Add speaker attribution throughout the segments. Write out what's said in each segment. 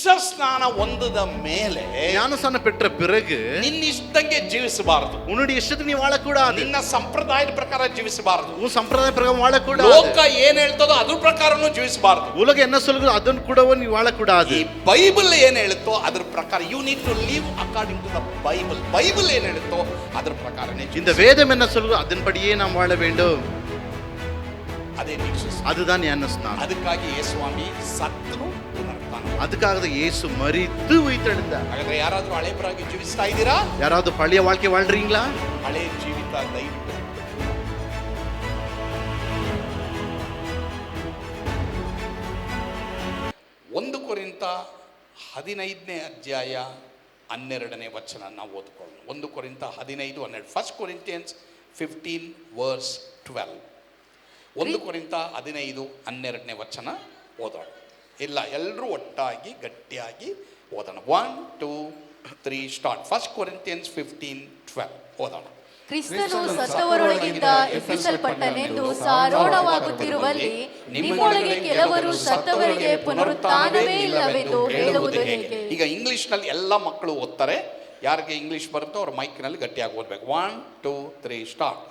Speaker 1: ದೀಕ್ಷಾ ಸ್ನಾನ ಹೊಂದಿದ ಮೇಲೆ,
Speaker 2: ஞானஸ்நானம் பெற்ற பிறகு
Speaker 1: ನಿನ್ನ ಇಷ್ಟಂಗೆ ಜೀವಿಸಬಾರದು,
Speaker 2: உன்னுடைய இஷ்டத்துக்கு நீ வாழக்கூடாது,
Speaker 1: ನಿನ್ನ ಸಂಪ್ರದಾಯದ ಪ್ರಕಾರ ಜೀವಿಸಬಾರದು,
Speaker 2: உன் சம்பிரதாய பிரகாரம் வாழக்கூடாது,
Speaker 1: ಲೋಕ ಏನ್ ಹೇಳ್ತದೋ ಅದ್ರ ಪ್ರಕಾರನೂ ಜೀವಿಸಬಾರದು,
Speaker 2: உலகம் என்ன சொல்லுதோ அதன் கூடவும் நீ வாழக்கூடாது.
Speaker 1: ಈ ಬೈಬಲ್ ಏನ್ ಹೇಳುತ್ತೋ ಅದ್ರ ಪ್ರಕಾರ you need to live according to the Bible. Bible ಏನ್ ಹೇಳುತ್ತೋ ಅದ್ರ ಪ್ರಕಾರನೇ
Speaker 2: இந்த வேதம் என்ன சொல்லுதோ அதன்படியே நாம் வாழ வேண்டும்.
Speaker 1: ಅದೇ ದೀಕ್ಷಾ,
Speaker 2: அதுதான் ஞானஸ்நானம்.
Speaker 1: ಅದಕ್ಕಾಗಿ ಯೇಸುಸ್ವಾಮಿ ಸತ್ರು ಪುನರುತ್ಥಾನ.
Speaker 2: அதுக்காக தான் இயேசு மரித்து உயிர்த்தெழுந்தார்.
Speaker 1: ಹಾಗಾದ್ರೆ ಯಾರಾದ್ರೂ ಹಳೇಬರಾಗಿ ಜೀವಿಸ್ತಾ ಇದ್ದೀರಾ?
Speaker 2: யாராவது பழைய வாழ்க்கை வாழ்றீங்களா?
Speaker 1: ಹಳೆ ಜೀವಿತ ದಯವಿಟ್ಟು ಒಂದು ಕೊರಿಂಥ 15ನೇ ಅಧ್ಯಾಯ 12ನೇ ವಚನ ನಾವು ಓದ್ಕೊಳ್ಳೋಣ. 1 ಕೊರಿಂಥ 15:12. First Corinthians 15:12. 1 ಕೊರಿಂಥ 15:12ನೇ ವಚನ ಓದೋಣ. ಇಲ್ಲ, ಎಲ್ಲರೂ ಒಟ್ಟಾಗಿ ಗಟ್ಟಿಯಾಗಿ ಓದೋಣ. 1 2 3 ಸ್ಟಾರ್ಟ್. ಫಸ್ಟ್ ಕೊರಿಂಥಿಯನ್ಸ್ 15:12 ಓದೋಣ.
Speaker 3: ಕ್ರಿಸ್ತನು ಸತ್ತವರೊಳಗಿಂದ ಎಬ್ಬಿಸಲ್ಪಟ್ಟನೆಂದು ಸಾರೋಣವಾಗುತ್ತಿರುವಲ್ಲಿ ನಿಮ್ಮೊಳಗೆ ಕೆಲವರು ಸತ್ತವರಿಗೆ ಪುನರುತ್ಥಾನವೇ ಇಲ್ಲವೆಂದು ಹೇಳುವುದು ಹೇಗೆ?
Speaker 1: ಈಗ ಇಂಗ್ಲಿಷ್ ನಲ್ಲಿ ಎಲ್ಲ ಮಕ್ಕಳು ಓದ್ತಾರೆ. ಯಾರಿಗೆ ಇಂಗ್ಲಿಷ್ ಬರುತ್ತೋ ಅವ್ರ ಮೈಕ್ ನಲ್ಲಿ ಗಟ್ಟಿಯಾಗಿ ಓದ್ಬೇಕು. 1 2 3 start.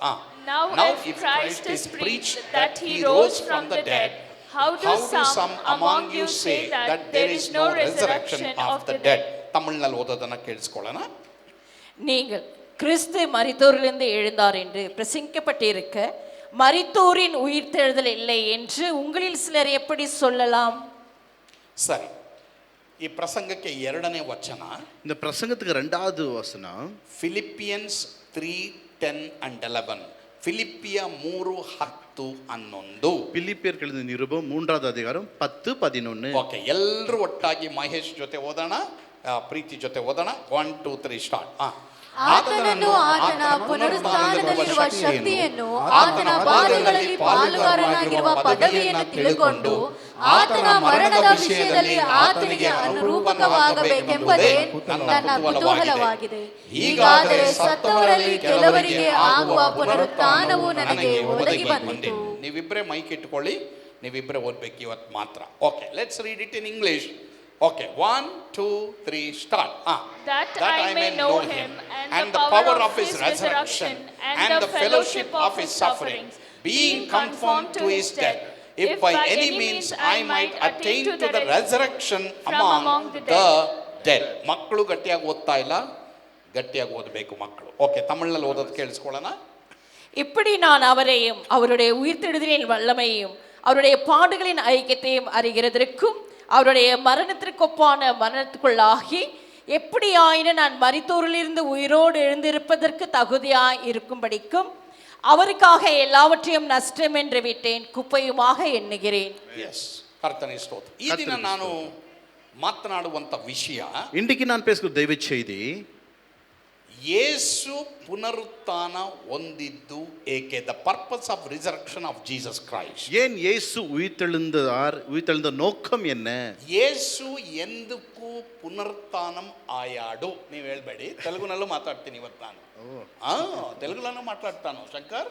Speaker 4: Now if Christ is preached that he rose from the dead, how do some among you say that there is no resurrection of the dead?
Speaker 1: ತಮಿಳ್ನಲ್ಲಿ ಓದೋದನ್ನ ಕೇಳಿಸ್ಕೊಳ್ಳೋಣ.
Speaker 5: நீங்கள் கிறிஸ்து மரித்தோரிலிருந்து எழுந்தார் என்று பிரசங்கிக்கப்பட்டிருக்க மரித்தோரின் உயிர்த்தெழுதல் இல்லை என்று உங்களில் சிலர் எப்படி சொல்லலாம்?
Speaker 1: சரி, ಈ ಪ್ರಸಂಗಕ್ಕೆ 2ನೇ ವಚನ.
Speaker 2: இந்த பிரசங்கத்துக்கு 2வது வசனம்
Speaker 1: ಫಿಲಿಪಿಯನ್ಸ್ 3:10 and 11. ಫಿಲಿಪಿಯ 3:10-11.
Speaker 2: பிலிப்பியருக்கு எழுதின நிருபம் 3வது அதிகாரம் 10-11.
Speaker 1: ಓಕೆ, ಎಲ್ಲರೂ ಒಟ್ಟಾಗಿ ಮಹೇಶ್ ಜೊತೆ ಓದೋಣ, ಪ್ರೀತಿ ಜೊತೆ ಓದೋಣ. 1 2 3 ಸ್ಟಾರ್ಟ್.
Speaker 3: ಆತನನ್ನು, ಆತನ ಪುನರುತ್ಥಾನದಲ್ಲಿರುವ ಶಕ್ತಿಯನ್ನು, ಆತನ ಬಾಧೆಗಳಲ್ಲಿ ಪಾಲುಗಾರನಾಗಿರುವ ಪದವಿಯನ್ನು ತಿಳುಕೊಂಡು ಆತನ ಮರಣದ ವಿಷಯದಲ್ಲಿ ಆತನಿಗೆ ಅನುರೂಪಕವಾಗಬೇಕೆಂಬುದೇ ನನ್ನ ಕುತೂಹಲವಾಗಿದೆ. ಹೀಗಾದರೆ ಸತ್ತವರಲ್ಲಿ ಕೆಲವರಿಗೆ ಆಗುವ ಪುನರುತ್ಥಾನವು ನನಗೆ ಒದಗಿ ಬಂದಿತು.
Speaker 1: ನೀವಿಬ್ಬರೇ ಮೈಕ್ ಇಟ್ಕೊಳ್ಳಿ, ನೀವಿಬ್ಬರೇ ಓದ್ಬೇಕು ಇವತ್ತು ಮಾತ್ರ. Okay, let's read it in English. Okay, 1 2 3 start.
Speaker 4: That I may know him and the power of his resurrection and the fellowship of his sufferings, being conformed to his death, if by any means I might attain to the resurrection among the
Speaker 1: dead. ಮಕ್ಕಳು ಗಟ್ಟಿಯಾಗಿ ಓದ್ತಾ ಇಲ್ಲ, ಗಟ್ಟಿಯಾಗಿ ಓದಬೇಕು ಮಕ್ಕಳು. Okay, ತಮಿಳ್ನಲ್ಲಿ ಓದೋದು ಕೇಳಿಸ್ಕೊಳ್ಳೋಣ.
Speaker 5: இப்படி நான் அவரையும் அவருடைய உயிர்த்தெழுதலின் வல்லமையும் அவருடைய பாடுகளின் ஐக்கியத்தையும் அறிகிறதற்கும் அவருடைய மரணத்திற்கொப்பான மரணத்துக்குள்ளாகி எப்படி ஆயினும் நான் மரித்தோரிலிருந்து உயிரோடு எழுந்திருப்பதற்கு தகுதியாய் இருக்கும்படிக்கும் அவருக்காக எல்லாவற்றையும் நஷ்டம் என்று விட்டேன், குப்பையுமாக ಎನ್ನುகிறேன்.
Speaker 1: ಕರ್ತನೇ ಸ್ತೋತ್ರ. ಈ ದಿನ ನಾನು ಮಾತನಾಡುವಂತ ವಿಷಯ,
Speaker 2: இன்றைக்கு நான் பேசுகிற ದೈವ செய்தி,
Speaker 1: ಯೇಸು ಪುನರುತ್ಥಾನ ಹೊಂದಿದ್ದು ಏಕೆ? The purpose of resurrection of Jesus Christ.
Speaker 2: ஏன் இயேசு உயிர்த்தெழுந்தார்? உயிர்த்தெழுந்த நோக்கம் என்ன?
Speaker 1: ಯೇಸು ಎಂದಕ್ಕೂ ಪುನರುತ್ಥಾನಂ ಆಯಾಡು. ನೀವು ಹೇಳ್ಬೇಡಿ, ತೆಲುಗುನಲ್ಲೂ ಮಾತಾಡ್ತೀನಿ ಇವತ್ತು ನಾನು. ತೆಲುಗುನಲ್ಲೂ ಮಾತಾಡ್ತಾನು ಶಂಕರ್.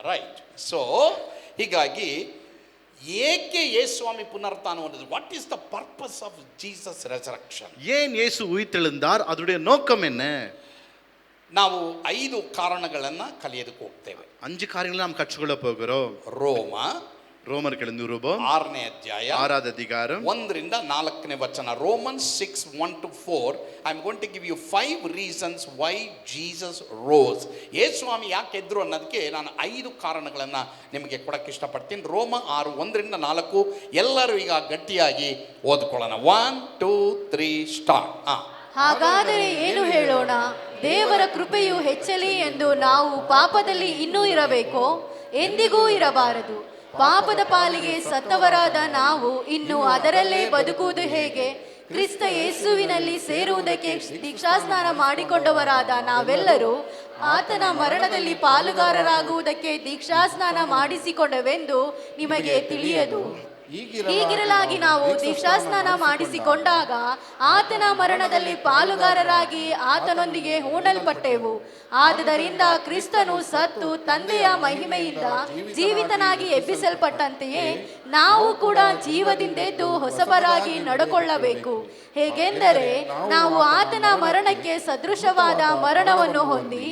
Speaker 1: ರೈಟ್. ಸೊ ಹೀಗಾಗಿ ಏಕೆ ಯೇಸುಸ್ವಾಮಿ ಪುನರುತ್ಥಾನ ಹೊಂದಿದ್ರು? What is the purpose of Jesus resurrection?
Speaker 2: ஏன் இயேசு உயிர்த்தெழுந்தார்? அதனுடைய நோக்கம் என்ன?
Speaker 1: ನಾವು 5 ಕಾರಣಗಳನ್ನ ಕಲಿಯೋದಕ್ಕೆ ಹೋಗ್ತೇವೆ.
Speaker 2: 5 காரியங்களை நாம் கற்றுக்கொள்ள போகிறோம். ರೋಮರ್ ಕೆಳಗಿನ ನಿರೂಪಣೆ
Speaker 1: 6ನೇ ಅಧ್ಯಾಯ
Speaker 2: 6வது அதிகாரம்
Speaker 1: 1ರಿಂದ 4ನೇ ವಚನ. Romans 6:1-4. I am going to give you 5 reasons why Jesus rose. ಯೇಸುಸ್ವಾಮಿ ಯಾಕೆ ಎದ್ರು ಅನ್ನೋದಕ್ಕೆ ನಾನು 5 ಕಾರಣಗಳನ್ನ ನಿಮಗೆ ಕೊಡಕ್ಕೆ ಇಷ್ಟಪಡ್ತೀನಿ. ರೋಮ 6:1-4. ಎಲ್ಲರೂ ಈಗ ಗಟ್ಟಿಯಾಗಿ ಓದ್ಕೊಳ್ಳೋಣ. 1 2 3 ಸ್ಟಾರ್ಟ್.
Speaker 3: ಹಾಗಾದರೆ ಏನು ಹೇಳೋಣ? ದೇವರ ಕೃಪೆಯು ಹೆಚ್ಚಲಿ ಎಂದು ನಾವು ಪಾಪದಲ್ಲಿ ಇನ್ನೂ ಇರಬೇಕೋ? ಎಂದಿಗೂ ಇರಬಾರದು. ಪಾಪದ ಪಾಲಿಗೆ ಸತ್ತವರಾದ ನಾವು ಇನ್ನು ಅದರಲ್ಲೇ ಬದುಕುವುದು ಹೇಗೆ? ಕ್ರಿಸ್ತ ಯೇಸುವಿನಲ್ಲಿ ಸೇರುವುದಕ್ಕೆ ದೀಕ್ಷಾಸ್ನಾನ ಮಾಡಿಕೊಂಡವರಾದ ನಾವೆಲ್ಲರೂ ಆತನ ಮರಣದಲ್ಲಿ ಪಾಲುಗಾರರಾಗುವುದಕ್ಕೆ ದೀಕ್ಷಾಸ್ನಾನ ಮಾಡಿಸಿಕೊಂಡವೆಂದು ನಿಮಗೆ ತಿಳಿಯದು. ಹೀಗಿರಲಾಗಿ ನಾವು ದೀಕ್ಷಾಸ್ನಾನ ಮಾಡಿಸಿಕೊಂಡಾಗ ಆತನ ಮರಣದಲ್ಲಿ ಪಾಲುಗಾರರಾಗಿ ಆತನೊಂದಿಗೆ ಹೂಣಲ್ಪಟ್ಟೆವು. ಆದುದರಿಂದ ಕ್ರಿಸ್ತನು ಸತ್ತು ತಂದೆಯ ಮಹಿಮೆಯಿಂದ ಜೀವಿತನಾಗಿ ಎಬ್ಬಿಸಲ್ಪಟ್ಟಂತೆಯೇ ನಾವು ಕೂಡ ಜೀವದಿಂದೆದ್ದು ಹೊಸಬರಾಗಿ ನಡ್ಕೊಳ್ಳಬೇಕು. ಹೇಗೆಂದರೆ ನಾವು ಆತನ ಮರಣಕ್ಕೆ ಸದೃಶವಾದ ಮರಣವನ್ನು ಹೊಂದಿ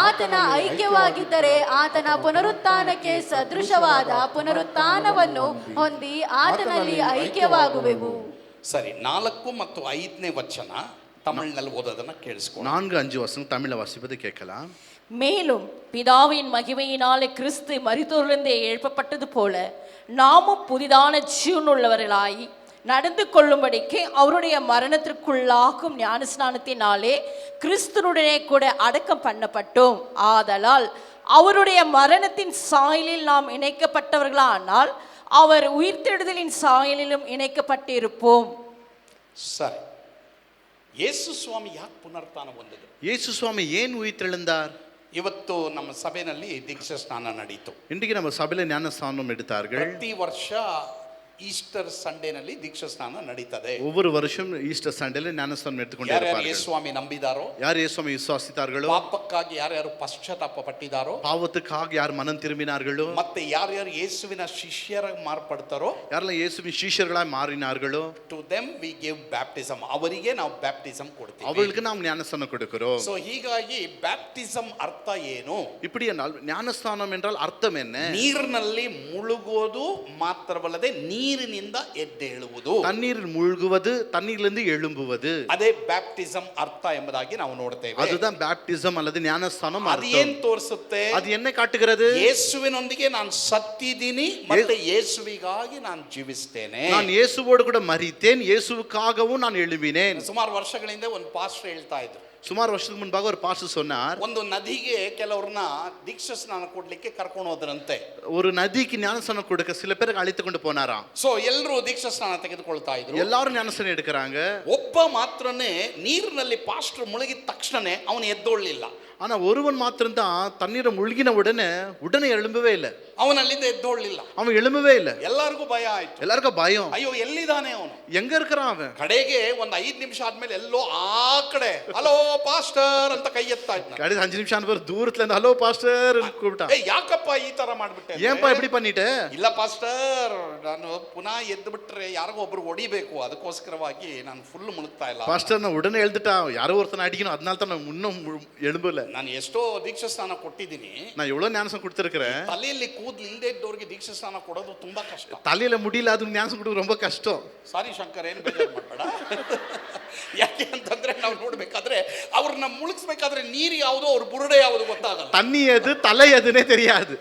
Speaker 3: ಆತನ ಐಕ್ಯವಾಗಿದ್ದರೆ ಆತನ ಪುನರುತ್ಥಾನಕ್ಕೆ ಸದೃಶವಾದ ಪುನರುತ್ಥಾನವನ್ನು ಹೊಂದಿ ಆತನಲ್ಲಿ ಐಕ್ಯವಾಗುವೆವು.
Speaker 1: ಸರಿ, 4 ಮತ್ತು 5ನೇ ವಚನ தமிழ்ல ஓதுறதன கேளுங்க.
Speaker 2: 4-5 வசனம் தமிழ்ல வாசிப்பது கேட்கலாம்.
Speaker 5: மேலும் பிதாவின் மகிமையினாலே கிறிஸ்து மரித்தோரிலிருந்து எழுப்பப்பட்டது போல நாமும் புதிதான ஜீவனுள்ளவர்களாய் நடந்து கொள்ளும்படிக்கு அவருடைய மரணத்திற்குள்ளாகும் ஞானஸ்நானத்தினாலே கிறிஸ்துனுடனே கூட அடக்கம் பண்ணப்பட்டோம். ஆதலால் அவருடைய மரணத்தின் சாயலில் நாம் இணைக்கப்பட்டவர்களானால் அவர் உயிர்த்தெழுதலின் சாயலிலும் இணைக்கப்பட்டிருப்போம்.
Speaker 1: சரி, ಯೇಸು ಸ್ವಾಮಿ ಯಾಕೆ ಪುನರುತ್ಥಾನ ಹೊಂದಿದ್ರು?
Speaker 2: ಯೇಸು ಸ್ವಾಮಿ ಏನು ಉಯಿತೆಳೆந்தார்?
Speaker 1: ಇವತ್ತು ನಮ್ಮ ಸಭೆಯಲ್ಲಿ ದೀಕ್ಷಾ ಸ್ನಾನ ನಡೀತು.
Speaker 2: ಇಂದಿಗೆ ನಮ್ಮ ಸಭೆಯಲ್ಲಿ ಜ್ಞಾನ ಸ್ನಾನ எடுத்தார்கள்.
Speaker 1: ಪ್ರತಿ ವರ್ಷ ಈಸ್ಟರ್ ಸಂಡೇನಲ್ಲಿ ದೀಕ್ಷಾ ಸ್ನಾನ ನಡೀತದೆ.
Speaker 2: ஒவ்வொரு வருஷம் ஈஸ்டர் சண்டேல ஞானஸ்நானம் எடுத்துக்கொண்டிருப்பார்கள்.
Speaker 1: ಯಾರು ಯೇಸು ಸ್ವಾಮಿ ನಂಬಿದಾರೋ,
Speaker 2: யார் இயேசு ಸ್ವಾಮಿ ವಿಶ್ವಾಸಿತಾர்களோ,
Speaker 1: ಪಾಪಕ್ಕಾಗಿ ಯಾರು ಪಶ್ಚಾತ್ತಾಪ ಪಟ್ಟಿದಾರೋ,
Speaker 2: பாவத்துக்காக யார் மனம் திரும்பினார்களோ,
Speaker 1: ಮತ್ತೆ ಯಾರು ಯೇಸುವಿನ ಶಿಷ್ಯರಾಗಿ ಮಾರ್ಪಡ್ತಾರೋ,
Speaker 2: யாரெல்லாம் இயேசுவின் சீஷர்களாய் மாறினார்களோ,
Speaker 1: to them we give baptism. ಅವರಿಗೆ ನಾವು ಬ್ಯಾಪ್ಟಿಸಮ್ ಕೊಡ್ತೀವಿ.
Speaker 2: அவங்களுக்கு நாம் ஞானஸ்நானம் கொடுக்கிறோம்.
Speaker 1: ಸೊ ಹೀಗಾಗಿ ಬ್ಯಾಪ್ಟಿಸಮ್ ಅರ್ಥ ಏನು?
Speaker 2: இப்படி என்றால் ஞானஸ்நானம் என்றால் அர்த்தம் என்ன?
Speaker 1: ನೀರಿನಲ್ಲಿ ಮುಳುಗೋದು ಮಾತ್ರವಲ್ಲದೆ ನೀರಿನಿಂದ ಎದ್ದೇಳುವುದು.
Speaker 2: தண்ணீரில் மூழ்குவது, தண்ணீரிலிருந்து எழும்புவது,
Speaker 1: ಅದೇ ಬ್ಯಾಪ್ಟಿಸಮ್ ಅರ್ಥ ಎಂಬುದಾಗಿ ನಾವು ನೋಡ್ತೇವೆ.
Speaker 2: அதுதான் பேப்டிசம் அல்லது ஞானஸ்நானம்
Speaker 1: ಅದು ಏನ್
Speaker 2: அர்த்தம்.
Speaker 1: ತೋರಿಸುತ್ತೆ?
Speaker 2: அது என்ன ಕಾட்டுகிறது?
Speaker 1: ಯೇಸುವಿನೊಂದಿಗೆ ನಾನು ಸತ್ತಿದ್ದೀನಿ ಮತ್ತೆ ಯೇಸುವಿಗಾಗಿ ನಾನು ಜೀವಿಸ್ತೇನೆ.
Speaker 2: நான் இயேசுவோடு கூட மரித்தேன், இயேசுவுக்காகவும் நான் எழும்பினேன்.
Speaker 1: ಸುಮಾರು ವರ್ಷಗಳಿಂದ ಒಂದು ಪಾಸ್ಟರ್ ಹೇಳ್ತಾ ಇದ್ರು.
Speaker 2: சுமார் வருஷத்துக்கு முன்பாக ஒரு பாஸ்டர் சொன்னார்,
Speaker 1: ಒಂದು ನದಿಗೆ ಕೆಲವ್ರನ್ನ ದೀಕ್ಷಾ ಸ್ನಾನ ಕೊಡ್ಲಿಕ್ಕೆ ಕರ್ಕೊಂಡು ಹೋದ್ರಂತೆ.
Speaker 2: ஒரு நதிக்கு ஞானஸ்நானம் கொடுக்க சில பேருக்கு அழைத்து கொண்டு போனாராம்.
Speaker 1: ಸೊ ಎಲ್ಲರೂ ದೀಕ್ಷಾ ಸ್ನಾನ ತೆಗೆದುಕೊಳ್ತಾ ಇದ್ರು.
Speaker 2: எல்லாரும் ஞானஸ்நானம் எடுக்கிறாங்க.
Speaker 1: ಒಬ್ಬ ಮಾತ್ರನೇ ನೀರಿನಲ್ಲಿ ಪಾಸ್ಟರ್ ಮುಳುಗಿದ ತಕ್ಷಣನೇ ಅವನು ಎದ್ದೊಳ್ಳಿಲ್ಲ.
Speaker 2: ஆனா ஒருவன் மாத்திரம்தான் தண்ணீரை முழுகின உடனே எழும்பவே இல்லை.
Speaker 1: ಅವನು ಅಲ್ಲಿಂದ ಎದ್ದೊಳ್ಳಿಲ್ಲ.
Speaker 2: அவன் எழும்பவே இல்லை.
Speaker 1: ಎಲ್ಲರಿಗೂ ಭಯ ಆಯ್ತು.
Speaker 2: எல்லாருக்கும் பயம்.
Speaker 1: ಅಯ್ಯೋ ಎಲ್ಲಿದ್ದಾನೆ ಅವನು,
Speaker 2: எங்க இருக்கிறான் அவன்?
Speaker 1: ಕಡೆಗೆ ಒಂದು 5 ನಿಮಿಷ ಆದ್ಮೇಲೆ ಎಲ್ಲೋ ಆ ಕಡೆ ಹಲೋ ಪಾಸ್ಟರ್ ಅಂತ ಕೈ ಎತ್ತಾ ಇದ್ದ.
Speaker 2: கடைசி 5 நிமிஷம் ஆன பிறகு தூரத்துல இருந்து ஹலோ பாஸ்டர் கூப்பிட்டான்.
Speaker 1: ಏ ಯಾಕಪ್ಪ ಈ ತರ ಮಾಡ್ಬಿಟ್ಟೆ?
Speaker 2: ஏன்பா இப்படி பண்ணிட்ட?
Speaker 1: ಇಲ್ಲ ಪಾಸ್ಟರ್, ನಾನು ಪುನಃ ಎದ್ದು ಬಿಟ್ರೆ ಯಾರಿಗೋ ಒಬ್ರು ಹೊಡಿಬೇಕು, ಅದಕ್ಕೋಸ್ಕರವಾಗಿ ನಾನು ಫುಲ್ ಮುಳುಗ್ತಾ ಇಲ್ಲ.
Speaker 2: பாஸ்டர் நான் உடனே எழுந்துட்டான், யாரோ ஒருத்தனை அடிக்கணும், அதனால தான் நான் இன்னும் எழும்பல.
Speaker 1: ನಾನು ಎಷ್ಟೋ ದೀಕ್ಷಾ ಸ್ನಾನ ಕೊಟ್ಟಿದ್ದೀನಿ.
Speaker 2: நான் எவ்வளவு ஞானசம் கொடுத்திருக்கிறேன்.
Speaker 1: ತಲೆಯಲ್ಲಿ ಕೂದಲು ಇಲ್ಲದೆ ಇದ್ದವರಿಗೆ ದೀಕ್ಷಾ ಸ್ನಾನ ಕೊಡೋದು ತುಂಬಾ ಕಷ್ಟ.
Speaker 2: தலையில முடியல, அது ஞானசம் கொடுக்க ரொம்ப கஷ்டம்.
Speaker 1: ಸಾರಿ ಶಂಕರ್, ಏನು ಬೇಜಾರು ಮಾಡಬೇಡ. ಯಾಕೆ ಅಂತಂದ್ರೆ ನಾವು ನೋಡ್ಬೇಕಾದ್ರೆ ಅವ್ರನ್ನ ಮುಳುಗಿಸ್ಬೇಕಾದ್ರೆ ನೀರು ಯಾವುದು, ಅವ್ರ ಬುರುಡೆ ಯಾವುದು ಗೊತ್ತಾಗಲ್ಲ.
Speaker 2: தண்ணி எது தலை எதுனே தெரியாது.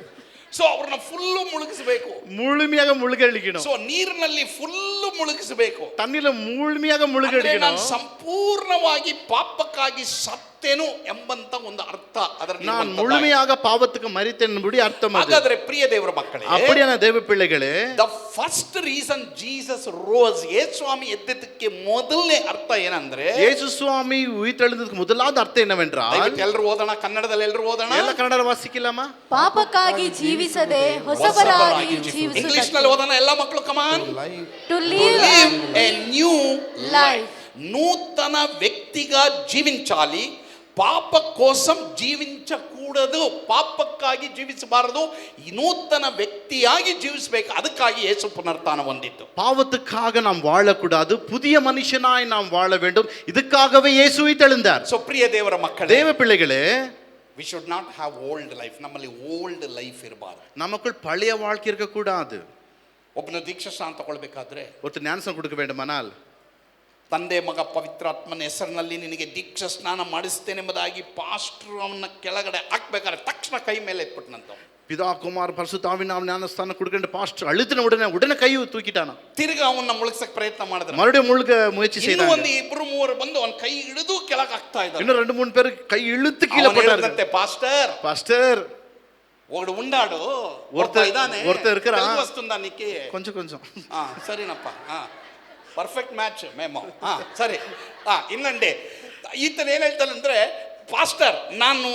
Speaker 1: ಸೊ ಅವ್ರನ್ನ ಫುಲ್ಲು ಮುಳುಗಿಸಬೇಕು,
Speaker 2: முழுமையாக முழுகடிக்கணும்.
Speaker 1: ಸೊ ನೀರಿನಲ್ಲಿ ಫುಲ್ಲು ಮುಳುಗಿಸಬೇಕು,
Speaker 2: தண்ணில முழுமையாக முழுகடிக்கணும்.
Speaker 1: ಸಂಪೂರ್ಣವಾಗಿ ಪಾಪಕ್ಕಾಗಿ ಸತ್ತೇನು ಎಂಬಂತ ಒಂದು ಅರ್ಥ ಅದರಲ್ಲಿ.
Speaker 2: நான் முழுமையாக பாவத்துக்கு மரித்தேன் என்பது அர்த்தம்.
Speaker 1: ಹಾಗಾದ್ರೆ ಪ್ರಿಯ ದೇವರ ಮಕ್ಕಳೇ,
Speaker 2: அப்படியான தேவ பிள்ளைகளே,
Speaker 1: the first reason Jesus rose, ಯೇಸು ಸ್ವಾಮಿ ಎದ್ದದಕ್ಕೆ ಮೊದಲನೇ ಅರ್ಥ ಏನಂದ್ರೆ,
Speaker 2: ಯೇಸು ಸ್ವಾಮಿ ಉಯಿತೆಳೆದಕ್ಕೆ ಮೊದಲಾದ ಅರ್ಥ ಏನವೆಂದ್ರಾல்,
Speaker 1: ಎಲ್ಲರೂ ಓದೋಣ, ಕನ್ನಡದಲ್ಲಿ ಎಲ್ಲರೂ ಓದೋಣ.
Speaker 2: ಎಲ್ಲ ಕನ್ನಡ ವಾಸಿಕಲಾಮ.
Speaker 3: ಪಾಪಕ್ಕಾಗಿ ಜೀವಿಸದೆ ಹೊಸಬರಾಗಿ
Speaker 1: ಇಂಗ್ಲಿಷ್
Speaker 3: ಜೀವಿಸುವುದಕ್ಕೆ.
Speaker 1: ನಲ್ಲಿ ಓದೋಣ ಎಲ್ಲ ಮಕ್ಕಳು, ಕಮಾನ್.
Speaker 3: To live
Speaker 1: A new
Speaker 3: life.
Speaker 1: నూతన వ్యక్తిగా జీవించాలి. పాప కోసం జీవించకూడదు, ಪಾಪಕ್ಕಾಗಿ ಜೀವಿಸಬಾರದು, ಈ ನೂತನ ವ್ಯಕ್ತಿಯಾಗಿ ಜೀವಿಸಬೇಕು. ಅದಕ್ಕಾಗಿ ಯೇಸು ಪುನರುತ್ಥಾನ ಹೊಂದಿತ್ತು.
Speaker 2: பாவத்துக்காக நாம் வாழக்கூடாது, புதிய மனுஷனாய் நாம் வாழ வேண்டும். இதுக்காகவே இயேசு உயிர்த்தெழுந்தார்.
Speaker 1: ಸೊ ಪ್ರಿಯ ದೇವರ ಮಕ್ಕಳೇ,
Speaker 2: தேவ பிள்ளைகளே,
Speaker 1: we should not have old life. ನಮ್ಮಲ್ಲಿ ಓಲ್ಡ್ ಲೈಫ್ ಇರಬಾರದು.
Speaker 2: நமக்குள் பழைய வாழ்க்கை இருக்கக்கூடாது.
Speaker 1: ಒಬ್ಬನು ದೀಕ್ಷಾ ಸ್ನಾನ ತಗೊಳ್ಬೇಕಾದ್ರೆ,
Speaker 2: ஒருத்தர் ஞானஸ்நானம் கொடுக்க வேண்டுமானால்,
Speaker 1: ತಂದೆ ಮಗ ಪವಿತ್ರಾತ್ಮನ ಹೆಸರಿನಲ್ಲಿ ನಿನಗೆ ದೀಕ್ಷಾ ಸ್ನಾನ ಮಾಡಿಸ್ತೇನೆ ಎಂಬುದಾಗಿ ಪಾಸ್ಟರ್ ಅವನ್ನ ಕೆಳಗಡೆ ಹಾಕ್ಬೇಕಾದ್ರೆ ತಕ್ಷಣ ಕೈ ಮೇಲೆ ಎತ್ಬಿಟ್ನಂತ.
Speaker 2: பிதா குமார் பரிசுத்தாவின் நாம ஞானஸ்தானம் கொடுக்கின்ற பாஸ்டர் அழுத்தின உடனே கை தூக்கிட்டானா.
Speaker 1: ತಿರ್ಗಾ ಅವನ್ನ ಮುಳುಗ್ಸಕ್ ಪ್ರಯತ್ನ ಮಾಡಿದ್ರು.
Speaker 2: மறுபடியும் முழுக முயற்சி
Speaker 1: ಇನ್ನೂ
Speaker 2: செய்தாங்க.
Speaker 1: ಒಂದು 2-3 ಬಂದು ಅವನ ಕೈ ಹಿಡಿದು ಕೆಳಗೆ ಹಾಕ್ತಾ ಇದ್ದಾರೆ.
Speaker 2: இன்னும் 2-3 பேர் ಕೈ ಇಳುத்து கீழே போட்டாங்க. பாஸ்டர்
Speaker 1: ఒకడు ఉండాడు,
Speaker 2: ஒருத்தர் இருக்கிறான்,
Speaker 1: వస్తుందా నీకు?
Speaker 2: కొంచెం
Speaker 1: సరేనప్ప, ಪರ್ಫೆಕ್ಟ್ ಮ್ಯಾಚ್ ಮೇಮೋ. ಸರಿ, ಇನ್ನಂಡೆ ಈತನ ಏನು ಹೇಳ್ತಾನಂದ್ರೆ, ಪಾಸ್ಟರ್ ನಾನು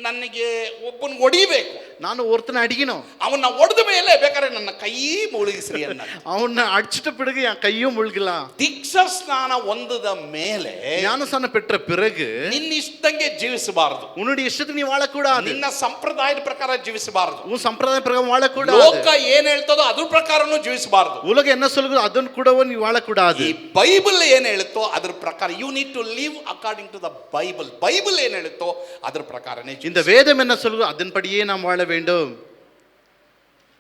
Speaker 1: ನನಗೆ ಒಬ್ಬನಿಗೆ ಹೊಡಿಬೇಕು,
Speaker 2: ನಾನು ஒருத்தனை அடிக்கணும்,
Speaker 1: ಅವನ್ನ ಒಡೆದ ಮೇಲೆ ಬೇಕಾದ್ರೆ ನನ್ನ ಕೈ ಮುಳುಗಿಸ್ರಿ ಅನ್ನ.
Speaker 2: அவனை அடிச்சிட்ட பிறகு என் கையும் முழுகலாம்.
Speaker 1: ದೀಕ್ಷಾ ಸ್ನಾನ ಹೊಂದಿದ ಮೇಲೆ
Speaker 2: ஞானஸ்நானம் பெற்ற பிறகு
Speaker 1: ನಿನ್ನ ಇಷ್ಟಂಗೆ ಜೀವಿಸಬಾರದು,
Speaker 2: உன்னுடைய இஷ்டத்துக்கு நீ வாழக்கூடாது,
Speaker 1: ನಿನ್ನ ಸಂಪ್ರದಾಯದ ಪ್ರಕಾರ ಜೀವಿಸಬಾರದು,
Speaker 2: உன் சம்பிரதாய பிரகாரம் வாழக்கூடாது,
Speaker 1: ಲೋಕ ಏನ್ ಹೇಳ್ತದೋ ಅದ್ರ ಪ್ರಕಾರನೂ ಜೀವಿಸಬಾರದು.
Speaker 2: உலகம் என்ன சொல்லுதோ அதன் கூடவும் நீ வாழக்கூடாது.
Speaker 1: ಈ ಬೈಬಲ್ ಏನ್ ಹೇಳುತ್ತೋ ಅದ್ರ ಪ್ರಕಾರ you need to live according to the Bible. Bible ಏನ್ ಹೇಳುತ್ತೋ ಅದ್ರ ಪ್ರಕಾರನೇ
Speaker 2: இந்த வேதம் என்ன சொல்லுதோ அதன்படியே நாம் வாழ வேண்டும்.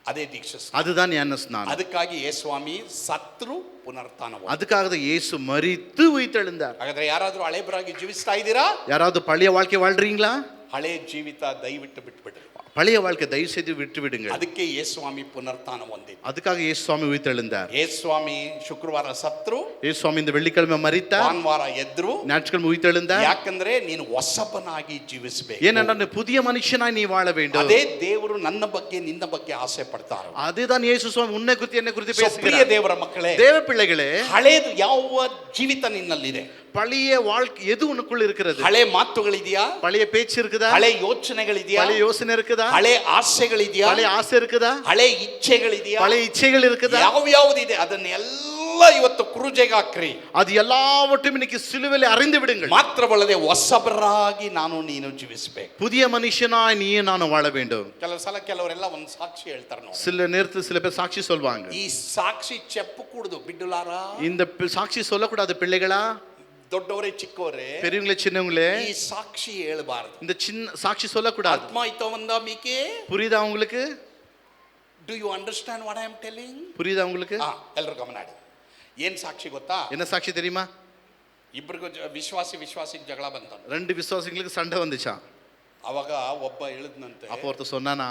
Speaker 1: ಅದೇ ದೀಕ್ಷಾ.
Speaker 2: அதுதான் ஞானஸ்நானம்.
Speaker 1: ಅದಕ್ಕಾಗಿ ಯೇಸುಸ್ವಾಮಿ ಸತ್ರು ಪುನರುತ್ಥಾನ.
Speaker 2: அதுக்காக தான் இயேசு மரித்து உயிர்த்தெழுந்தார்.
Speaker 1: ಹಾಗಾದ್ರೆ ಯಾರಾದ್ರೂ ಹಳೇಬರಾಗಿ ಜೀವಿಸ್ತಾ ಇದ್ದೀರಾ?
Speaker 2: யாராவது பழைய வாழ்க்கை வாழ்றீங்களா?
Speaker 1: ಹಳೆ ಜೀವಿತ ದಯವಿಟ್ಟು ಬಿಟ್ಬಿಡ್ರಿ.
Speaker 2: பழைய வாழ்க்கை தயவு செய்து விட்டு விடுங்கள்.
Speaker 1: ಅದಕ್ಕೆ ಯೇಸುಸ್ವಾಮಿ ಪುನರುತ್ಥಾನ ಹೊಂದಿದ್ರು.
Speaker 2: அதுக்காக இயேசு சுவாமி உயிர்த்தெழுந்தார்.
Speaker 1: ಯೇಸುಸ್ವಾಮಿ ಶುಕ್ರವಾರ ಸತ್ರು,
Speaker 2: இயேசு சுவாமி இந்த வெள்ளிக்கிழமை மரித்தார்,
Speaker 1: ಭಾನುವಾರ ಎದ್ರು.
Speaker 2: ஞாயிற்றுக்கிழமை உயிர்த்தெழுந்தார்.
Speaker 1: ಯಾಕಂದ್ರೆ ನೀನು ಹೊಸಬನಾಗಿ ಜೀವಿಸಬೇಕು.
Speaker 2: ஏனென்றால் புதிய மனுஷனாய் நீ வாழ வேண்டும்.
Speaker 1: ಅದೇ ದೇವರು ನನ್ನ ಬಗ್ಗೆ ನಿನ್ನ ಬಗ್ಗೆ ಆಸೆ ಪಡ್ತಾರೆ.
Speaker 2: அதுதான் இயேசு சுவாமி உன்னை குறித்து என்னை குறித்து
Speaker 1: ಪ್ರಿಯ
Speaker 2: பேசுகிறார்.
Speaker 1: ದೇವರ ಮಕ್ಕಳೇ,
Speaker 2: தேவ பிள்ளைகளே,
Speaker 1: ಹಳೇದು ಯಾವ ಜೀವಿತ ನಿನ್ನಲ್ಲಿದೆ?
Speaker 2: பழைய வாழ்க்கை எது உனக்குள்ள இருக்கிறது?
Speaker 1: ಹಳೆ ಮಾತುಗಳಿದೆಯಾ?
Speaker 2: பழைய பேச்சு இருக்குதா?
Speaker 1: ಹಳೆ ಯೋಚನೆಗಳಿದೆಯಾ?
Speaker 2: பழைய யோசனை இருக்குதா?
Speaker 1: ಹಳೆ ಆಸೆಗಳಿದೆಯಾ?
Speaker 2: பழைய ஆசை இருக்குதா?
Speaker 1: ಹಳೆ ಇಚ್ಛೆಗಳಿದೆಯಾ?
Speaker 2: பழைய ಇಚ್ಛೆகள் இருக்குதா?
Speaker 1: ಯಾವ್ಯಾವುದಿದೆ ಅದನ್ನೆಲ್ಲ ಇವತ್ತು ಕ್ರೂಜೆಗೆ ಹಾಕ್ರಿ.
Speaker 2: அது எல்லாவற்றையும் இன்னைக்கு சிலுவையில் அறிந்து விடுங்கள்.
Speaker 1: ಮಾತ್ರವಲ್ಲದೆ ಹೊಸಬರಾಗಿ ನಾನು ನೀನು ಜೀವಿಸಬೇಕು.
Speaker 2: புதிய மனுஷனாய் நீ நானும் வாழ வேண்டும்.
Speaker 1: ಕೆಲವು ಸಲ ಕೆಲವರೆಲ್ಲ ಒಂದು ಸಾಕ್ಷಿ ಹೇಳ್ತಾರೆ ನೋಡಿ.
Speaker 2: சில நேரத்தில் சில பேர் சாட்சி சொல்வாங்க.
Speaker 1: ಈ ಸಾಕ್ಷಿ ಚೆಪ್ಪು ಕೂಡುದು ಬಿಡ್ಡುಲಾರ.
Speaker 2: இந்த சாட்சி சொல்லக்கூடாது பிள்ளைகளா,
Speaker 1: ದೊಡ್ಡವರೇ ಚಿಕ್ಕವರೇ,
Speaker 2: பெரியவங்களே சின்னவங்களே,
Speaker 1: ಈ ಸಾಕ್ಷಿ ಹೇಳಬಾರದು.
Speaker 2: இந்த சின்ன சாட்சி சொல்லக்கூடாது.
Speaker 1: ಆತ್ಮ ಇತ್ತವಂದ ಮೀಕೆ.
Speaker 2: புரியுதா உங்களுக்கு?
Speaker 1: Do you understand what I am telling?
Speaker 2: புரியுதா உங்களுக்கு?
Speaker 1: ಎಲ್ಲರೂ ಗಮನಾಡಿ. ಏನ್ ಸಾಕ್ಷಿ ಗೊತ್ತಾ?
Speaker 2: என்ன சாட்சி தெரியுமா?
Speaker 1: ಇಬ್ಬರಿಗೂ ವಿಶ್ವಾಸಿಗೆ ಜಗಳ ಬಂತ.
Speaker 2: ரெண்டு விசுவாசிகளுக்கு சண்டை வந்துச்சா.
Speaker 1: ಅವಾಗ ಒಬ್ಬ ಹೇಳಿದ್ನಂತೆ,
Speaker 2: அப்போ ஒருத்தர் சொன்னானா,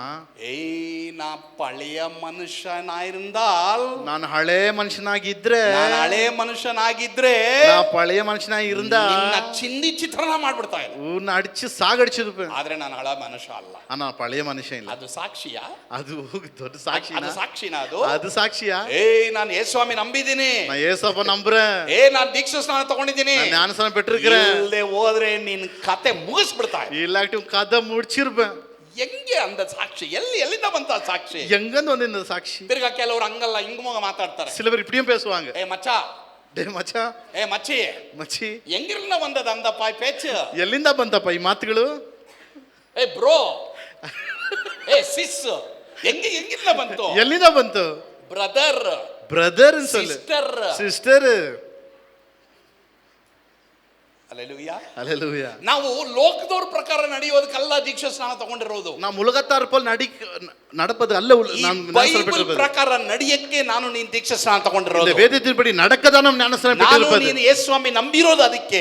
Speaker 1: ಏಯ್ ನಾ ಪಳೆಯ ಮನುಷ್ಯನಾಗಿஇருந்தால்,
Speaker 2: நான் ಹಳೆ ಮನುಷ್ಯನಾಗಿದ್ರೆ,
Speaker 1: ನಾನು ಹಳೆ ಮನುಷ್ಯನಾಗಿದ್ರೆ
Speaker 2: நான் பழைய மனுஷனாய் இருந்தா
Speaker 1: ನಿನ್ನ ಚಿಂದಿ ಚಿತ್ರಣ ಮಾಡ್ಬಿಡ್ತಾ ಇದ್ದೆ.
Speaker 2: உன்னை அடிச்சு சாகடிச்சிருப்பேன்.
Speaker 1: ಆದ್ರೆ ನಾನು ಹಳೆ ಮನುಷ್ಯ ಅಲ್ಲ.
Speaker 2: ஆனா பழைய மனுஷன் இல்ல.
Speaker 1: ಅದು ಸಾಕ್ಷಿಯಾ?
Speaker 2: அது ದೊಡ್ಡ ಸಾಕ್ಷಿನಾ?
Speaker 1: ಅದು ಸಾಕ್ಷಿನಾ?
Speaker 2: ಅದು ಸಾಕ್ಷಿಯಾ?
Speaker 1: ಏಯ್ ನಾನು ಯೇಸುಸ್ವಾಮಿ ನಂಬಿದ್ದೀನಿ,
Speaker 2: நான் ஏசப்ப நம்புறேன்,
Speaker 1: ನಾನು ದೀಕ್ಷಾ ಸ್ನಾನ ತಗೊಂಡಿದ್ದೀನಿ,
Speaker 2: நான் ஞானஸ்நானம் பெற்றிருக்கிறேன்.
Speaker 1: ಇಲ್ಲದೆ ಹೋದ್ರೆ ನಿನ್ ಕತೆ ಮುಗಿಸ್ಬಿಡ್ತಾ ಇದೆ.
Speaker 2: இல்லாட்டி கதை முடிச்சிருப்பேன்.
Speaker 1: ಹೆಂಗೆ ಅಂದ ಸಾಕ್ಷಿ? ಎಲ್ಲಿಂದ ಬಂತ ಸಾಕ್ಷಿ?
Speaker 2: எங்கன்னு வந்து இந்த சாட்சி?
Speaker 1: ತಿರ್ಗಾ ಕೆಲವರು ಹಂಗಲ್ಲ ಹಿಂಗ ಮಾತಾಡ್ತಾರೆ.
Speaker 2: சில பேர் இப்படியும் பேசுவாங்க.
Speaker 1: ಏ ಮಚ್ಚ,
Speaker 2: டே மச்சான்,
Speaker 1: ಏ ಮಚ್ಚಿ,
Speaker 2: மச்சி,
Speaker 1: ಹೆಂಗಿರ್ಲ ಬಂದದ ಅಂದಪ್ಪ ಪೇಚ್.
Speaker 2: ಎಲ್ಲಿಂದ ಬಂತಪ್ಪ ಈ ಮಾತುಗಳು?
Speaker 1: ಏ ಬ್ರೋ, ಏ ಸಿಸ್, ಹೆಂಗಿರ್ಲ ಬಂತು?
Speaker 2: ಎಲ್ಲಿಂದ ಬಂತು?
Speaker 1: ಬ್ರದರ್,
Speaker 2: ಬ್ರದರ್ சொல்லு,
Speaker 1: ಸಿಸ್ಟರ್,
Speaker 2: ಸಿಸ್ಟರ್.
Speaker 1: ಹಲ್ಲೆಲೂಯಾ,
Speaker 2: ஹல்லேலூயா.
Speaker 1: ನಾವು ಲೋಕದವ್ರ ಪ್ರಕಾರ ನಡೆಯೋದಕ್ಕಲ್ಲ ದೀಕ್ಷಾ ಸ್ನಾನ ತಗೊಂಡಿರೋದು.
Speaker 2: நாம் உலகத்தார் போல் நடப்பது அல்ல. நாம்
Speaker 1: ಬೈಬಲ್ ಪ್ರಕಾರ ನಡೆಯಕ್ಕೆ ನಾನು ನೀನು ದೀಕ್ಷಾ ಸ್ನಾನ ತಗೊಂಡಿರೋದು.
Speaker 2: இந்த வேதத்தின்படி நடக்கதான் நாம் ஞானஸ்நானம்
Speaker 1: ನಾನು
Speaker 2: பெற்றிருப்பது.
Speaker 1: ನೀನು ಯೇಸುಸ್ವಾಮಿ ನಂಬಿರೋದು ಅದಕ್ಕೆ.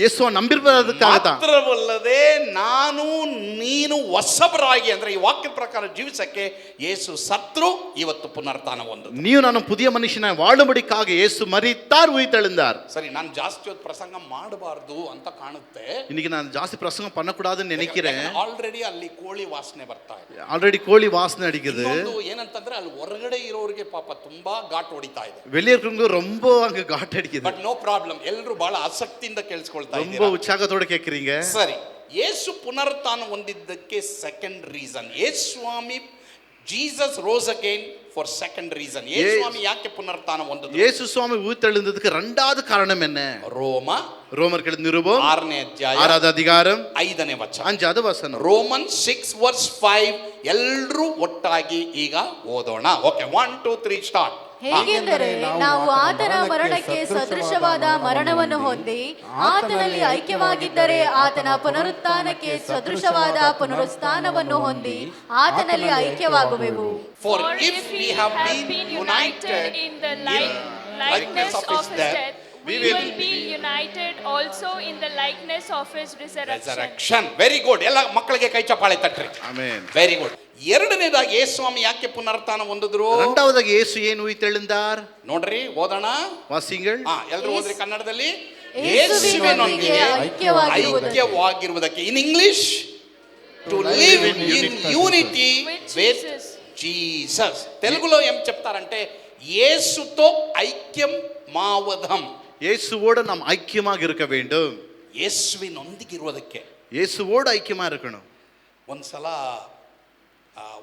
Speaker 2: ಯೇಸುವ ನಂಬಿರುವುದಕ್ಕಾಗತ್ತಾ?
Speaker 1: ಮಾತ್ರವಲ್ಲದೆ ನಾನು ನೀನು ಹೊಸಬರಾಗಿ, ಅಂದ್ರೆ ಈ ವಾಕ್ಯ ಪ್ರಕಾರ ಜೀವಿಸಕ್ಕೆ ಯೇಸು ಸತ್ರು, ಇವತ್ತು ಪುನರುತ್ಥಾನ ಒಂದು.
Speaker 2: ನೀವು ನಾನು புதிய மனுஷனாய் வாழும்படிக்காக இயேசு மரித்தார், உயிர்த்தெழுந்தார்.
Speaker 1: ಸರಿ, ನಾನು ಜಾಸ್ತಿ ಹೊತ್ತು ಪ್ರಸಂಗ ಮಾಡಬಾರ್ದು ಅಂತ ಕಾಣುತ್ತೆ.
Speaker 2: இன்னைக்கு நான் ಜಾಸ್ತಿ பிரசங்கம் பண்ணக்கூடாதுன்னு நினைக்கிறேன்.
Speaker 1: ಆಲ್ರೆಡಿ ಅಲ್ಲಿ ಕೋಳಿ ವಾಸನೆ ಬರ್ತಾ ಇದೆ.
Speaker 2: ஆல்ரெடி கோழி வாசனை அடிக்குது.
Speaker 1: ಏನಂತಂದ್ರೆ ಅಲ್ಲಿ ಹೊರಗಡೆ ಇರೋರಿಗೆ ಪಾಪ ತುಂಬಾ ಘಾಟ್ ಹೊಡಿತಾ ಇದೆ.
Speaker 2: வெளியே இருக்கிறவங்க ரொம்ப அங்க ಘಾಟ್ ಅಡಿக்குது.
Speaker 1: ಬಟ್ ನೋ ಪ್ರಾಬ್ಲಮ್, ಎಲ್ಲರೂ ಬಹಳ ಆಸಕ್ತಿಯಿಂದ ಕೇಳಿಸ್ಕೊಳ್ತಾ
Speaker 2: ரொம்ப
Speaker 1: ಇದ್ದಾರೆ.
Speaker 2: ಉತ್ಸಾಹத்தோட ಕೇಳ್ಕறீங்க.
Speaker 1: ಸರಿ, ಯೇಸು ಪುನರುತ್ಥಾನ ಹೊಂದಿದ್ದಕ್ಕೆ ಸೆಕೆಂಡ್ ರೀಸನ್, ಯೇಸುಸ್ವಾಮಿ Jesus rose again for second reason. ಯೇಸುಸ್ವಾಮಿ ಯಾಕೆ ಪುನರುತ್ಥಾನ ಹೊಂದಿದ್ರು?
Speaker 2: இயேசு சுவாமி உயிர்த்தெழுந்ததுக்கு இரண்டாவது காரணம் என்ன? ரோமர்கள் நிருபம்
Speaker 1: 6ನೇ ಅಧ್ಯಾಯ
Speaker 2: 6வது அதிகாரம்
Speaker 1: 5ನೇ ವಚನ.
Speaker 2: 5வது வசனம்.
Speaker 1: ರೋಮನ್ 6:5 ಎಲ್ಲರೂ ಒಟ್ಟಾಗಿ ಈಗ ಓದೋಣ. Okay, 1 2 3 start.
Speaker 3: ಹೇಗೆಂದರೆ ನಾವು ಆತನ ಮರಣಕ್ಕೆ ಸದೃಶವಾದ ಮರಣವನ್ನು ಹೊಂದಿ ಆತನಲ್ಲಿ ಐಕ್ಯವಾಗಿದ್ದರೆ ಆತನ ಪುನರುತ್ಥಾನಕ್ಕೆ ಸದೃಶವಾದ ಪುನರುತ್ಥಾನವನ್ನು ಹೊಂದಿ ಆತನಲ್ಲಿ ಐಕ್ಯವಾಗುವೆವು.
Speaker 1: For if we have been united
Speaker 4: in the likeness of his death, we will be united also in the likeness of his resurrection.
Speaker 1: Very good. ಎಲ್ಲ ಮಕ್ಕಳಿಗೆ ಕೈ ಚಪ್ಪಾಳೆ ತಟ್ರಿ.
Speaker 2: ಆಮೆನ್.
Speaker 1: Very good. ಎರಡನೇದಾಗಿ ಯೇಸುಸ್ವಾಮಿ ಯಾಕೆ ಪುನರುತ್ಥಾನ ಹೊಂದಿದ್ರು?
Speaker 2: இரண்டாவதாக இயேசು ಏನು ಉಯಿತೆಳೆந்தார்?
Speaker 1: ನೋಡ್ರಿ, ಓದೋಣ.
Speaker 2: ವಾಸಿಂಗಳು
Speaker 1: ಎಲ್ಲರೂ ಓದ್ರಿ ಕನ್ನಡದಲ್ಲಿ.
Speaker 3: ಯೇಸುವಿನೊಂದಿಗೆ
Speaker 1: ಐಕ್ಯವಾಗಿರುವುದಕ್ಕೆ. In English, to live in unity with Jesus. తెలుగులో ఏం చెప్తారంటే యేసుతో ఐక్యం మావదం.
Speaker 2: இயேசுவோடு நாம் ஐக்கியமாக இருக்க வேண்டும்.
Speaker 1: ಯೇಸುವಿನೊಂದಿಗಿರುವುದಕ್ಕೆ,
Speaker 2: இயேசுவோடு ஐக்கியமா இருக்கணும்.
Speaker 1: ಒಂದ್ಸಲ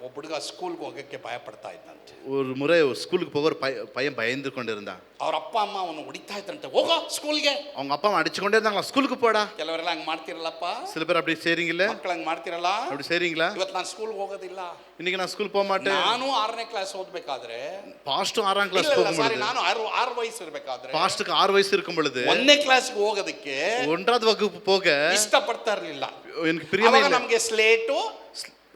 Speaker 1: ಒಬ್ಬ ಹುಡುಗ ಸ್ಕೂಲ್ಗೆ ಹೋಗಕ್ಕೆ ಭಯ ಪಡ್ತಾ ಇದ್ದಂತೆ.
Speaker 2: ஒரு முறை ஸ்கூலுக்கு போக ஒரு பையன் பயந்து கொண்டு இருந்தான்.
Speaker 1: ಅವ್ರ ಅಪ್ಪ ಅಮ್ಮ ಅವನು ಹೊಡಿತಾ ಇದ್ದಂತೆ, ಹೋಗೋ ಸ್ಕೂಲ್ಗೆ.
Speaker 2: அவங்க அப்பா அம்மா அடிச்சுக்கொண்டே இருந்தாங்களா, ஸ்கூலுக்கு போடா.
Speaker 1: ಕೆಲವರೆಲ್ಲ ಹಂಗ್ ಮಾಡ್ತಿರಲ್ಲಪ್ಪ,
Speaker 2: சில பேர் அப்படி செய்றீங்கல்ல,
Speaker 1: ಮಕ್ಕಳು ಹಂಗ್ ಮಾಡ್ತಿರಲ್ಲ.
Speaker 2: அப்படி செய்றீங்களா?
Speaker 1: ಇವತ್ತು ನಾನು ಸ್ಕೂಲ್ಗೆ ಹೋಗೋದಿಲ್ಲ,
Speaker 2: இன்னைக்கு நான் ஸ்கூல் போக மாட்டேன்.
Speaker 1: ನಾನು 6ನೇ ಕ್ಲಾಸ್ ಓದ್ಬೇಕಾದ್ರೆ,
Speaker 2: பாஸ்டும் 6ஆம் கிளாஸ்
Speaker 1: ಸಾರಿ
Speaker 2: போகும்போது,
Speaker 1: ನಾನು 6 ವಯಸ್ಸು ಇರ್ಬೇಕಾದ್ರೆ,
Speaker 2: பாஸ்டுக்கு 6 வயசு இருக்கும் பொழுது
Speaker 1: 1ನೇ ಕ್ಲಾಸ್ಗೆ ಹೋಗೋದಕ್ಕೆ
Speaker 2: 1வது வகுப்பு போக
Speaker 1: ಇಷ್ಟಪಡ್ತಾ ಇರಲಿಲ್ಲ.
Speaker 2: எனக்கு பிரியமே
Speaker 1: ಅವಾಗ
Speaker 2: ಇಲ್ಲ.
Speaker 1: ನಮಗೆ ಸ್ಲೇಟು,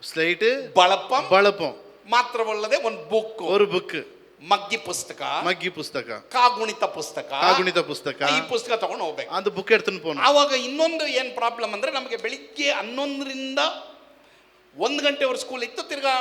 Speaker 2: ஸ்லேட்டு,
Speaker 1: ಬಳಪಂ
Speaker 2: ಮಾತ್ರವಲ್ಲದೆ
Speaker 1: ಒಂದು ಬುಕ್,
Speaker 2: ஒரு புக்,
Speaker 1: ಮಗ್ಗಿ ಪುಸ್ತಕ, ಕಾಗುಣಿತ ಪುಸ್ತಕ, ಈ ಪುಸ್ತಕ ತಗೊಂಡು ಹೋಗ್ಬೇಕು.
Speaker 2: அந்த புக் எடுத்துன்னு போணும்.
Speaker 1: ಆವಾಗ ಇನ್ನೊಂದು ಏನ್ ಪ್ರಾಬ್ಲಮ್ ಅಂದ್ರೆ, ನಮಗೆ ಬೆಳಿಗ್ಗೆ 11ರಿಂದ 1 ಗಂಟೆವರೆಗೆ ಸ್ಕೂಲ್ ಇತ್ತು, ತಿರ್ಗಾ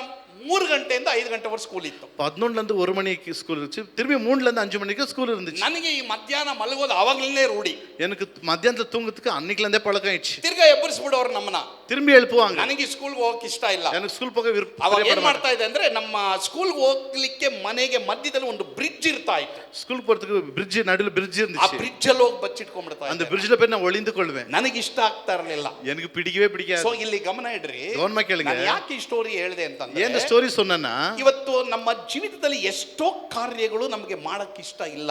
Speaker 1: 3 ಗಂಟೆಯಿಂದ 5 ಗಂಟೆವರೆಗೆ ಸ್ಕೂಲ್ ಇತ್ತು.
Speaker 2: 11ல இருந்து 1 மணிக்கு ஸ்கூல் இருந்துச்சு, திரும்பி 3ல இருந்து 5 மணிக்கு ஸ்கூல் இருந்துச்சு.
Speaker 1: ನನಗೆ ಈ ಮಧ್ಯಾಹ್ನ ಮಲಗೋದು ಅವಾಗಲೇ ರೂಢಿ.
Speaker 2: எனக்கு மத்தியானத்துல தூங்கத்துக்கு அன்னைக்குல இருந்தே பழக்கம் ஆயிடுச்சு.
Speaker 1: ತಿರ್ಗಾ ಎಬ್ಬರಿಸ್ಬಿಡೋರು ನಮ್ಮನ್ನ,
Speaker 2: திரும்பಿ எழுப்புவாங்க.
Speaker 1: ನನಗೆ ಸ್ಕೂಲ್ಗೆ ಹೋಗಕ್ಕೆ ಇಷ್ಟ ಇಲ್ಲ.
Speaker 2: எனக்கு ಸ್ಕೂಲ್ போக
Speaker 1: ಅವಾಗ ಏನ್ ಮಾಡ್ತಾ ಇದೆ ಅಂದ್ರೆ, ನಮ್ಮ ಸ್ಕೂಲ್ಗೆ ಹೋಗ್ಲಿಕ್ಕೆ ಮನೆಗೆ ಮಧ್ಯದಲ್ಲಿ ಒಂದು ಬ್ರಿಡ್ಜ್ ಇರ್ತಾ ಇತ್ತು.
Speaker 2: ஸ்கூல் போறதுக்கு பிரிட்ஜ், நடுவுல பிரிட்ஜ்
Speaker 1: ಆ
Speaker 2: இருந்துச்சு.
Speaker 1: ಬ್ರಿಡ್ಜ್ ಅಲ್ಲಿ ಹೋಗಿ ಬಚ್ಚಿಟ್ಕೊಂಡ್ಬಿಡ್ತಾ
Speaker 2: அந்த
Speaker 1: ಇದ್ದೆ.
Speaker 2: பிரிட்ஜ்ல போய் நான் ஒளிந்து கொள்வேன்.
Speaker 1: ನನಗೆ ಇಷ್ಟ ಆಗ್ತಾ ಇರಲಿಲ್ಲ.
Speaker 2: எனக்கு பிடிக்கவே பிடிக்காது.
Speaker 1: ಸೊ ಇಲ್ಲಿ ಗಮನ ಇಡ್ರಿ,
Speaker 2: ಗಮನ ಕೇಳಿಗೆ.
Speaker 1: ನಾನು ಯಾಕೆ ಈ ಸ್ಟೋರಿ ಹೇಳಿದೆ ಅಂತಂದ್ರೆ,
Speaker 2: ஏன் இந்த ஸ்டோரி சொன்னேன்னா,
Speaker 1: ಇವತ್ತು ನಮ್ಮ ಜೀವಿತದಲ್ಲಿ ಎಷ್ಟೋ ಕಾರ್ಯಗಳು ನಮಗೆ ಮಾಡಕ್ಕೆ ಇಷ್ಟ ಇಲ್ಲ.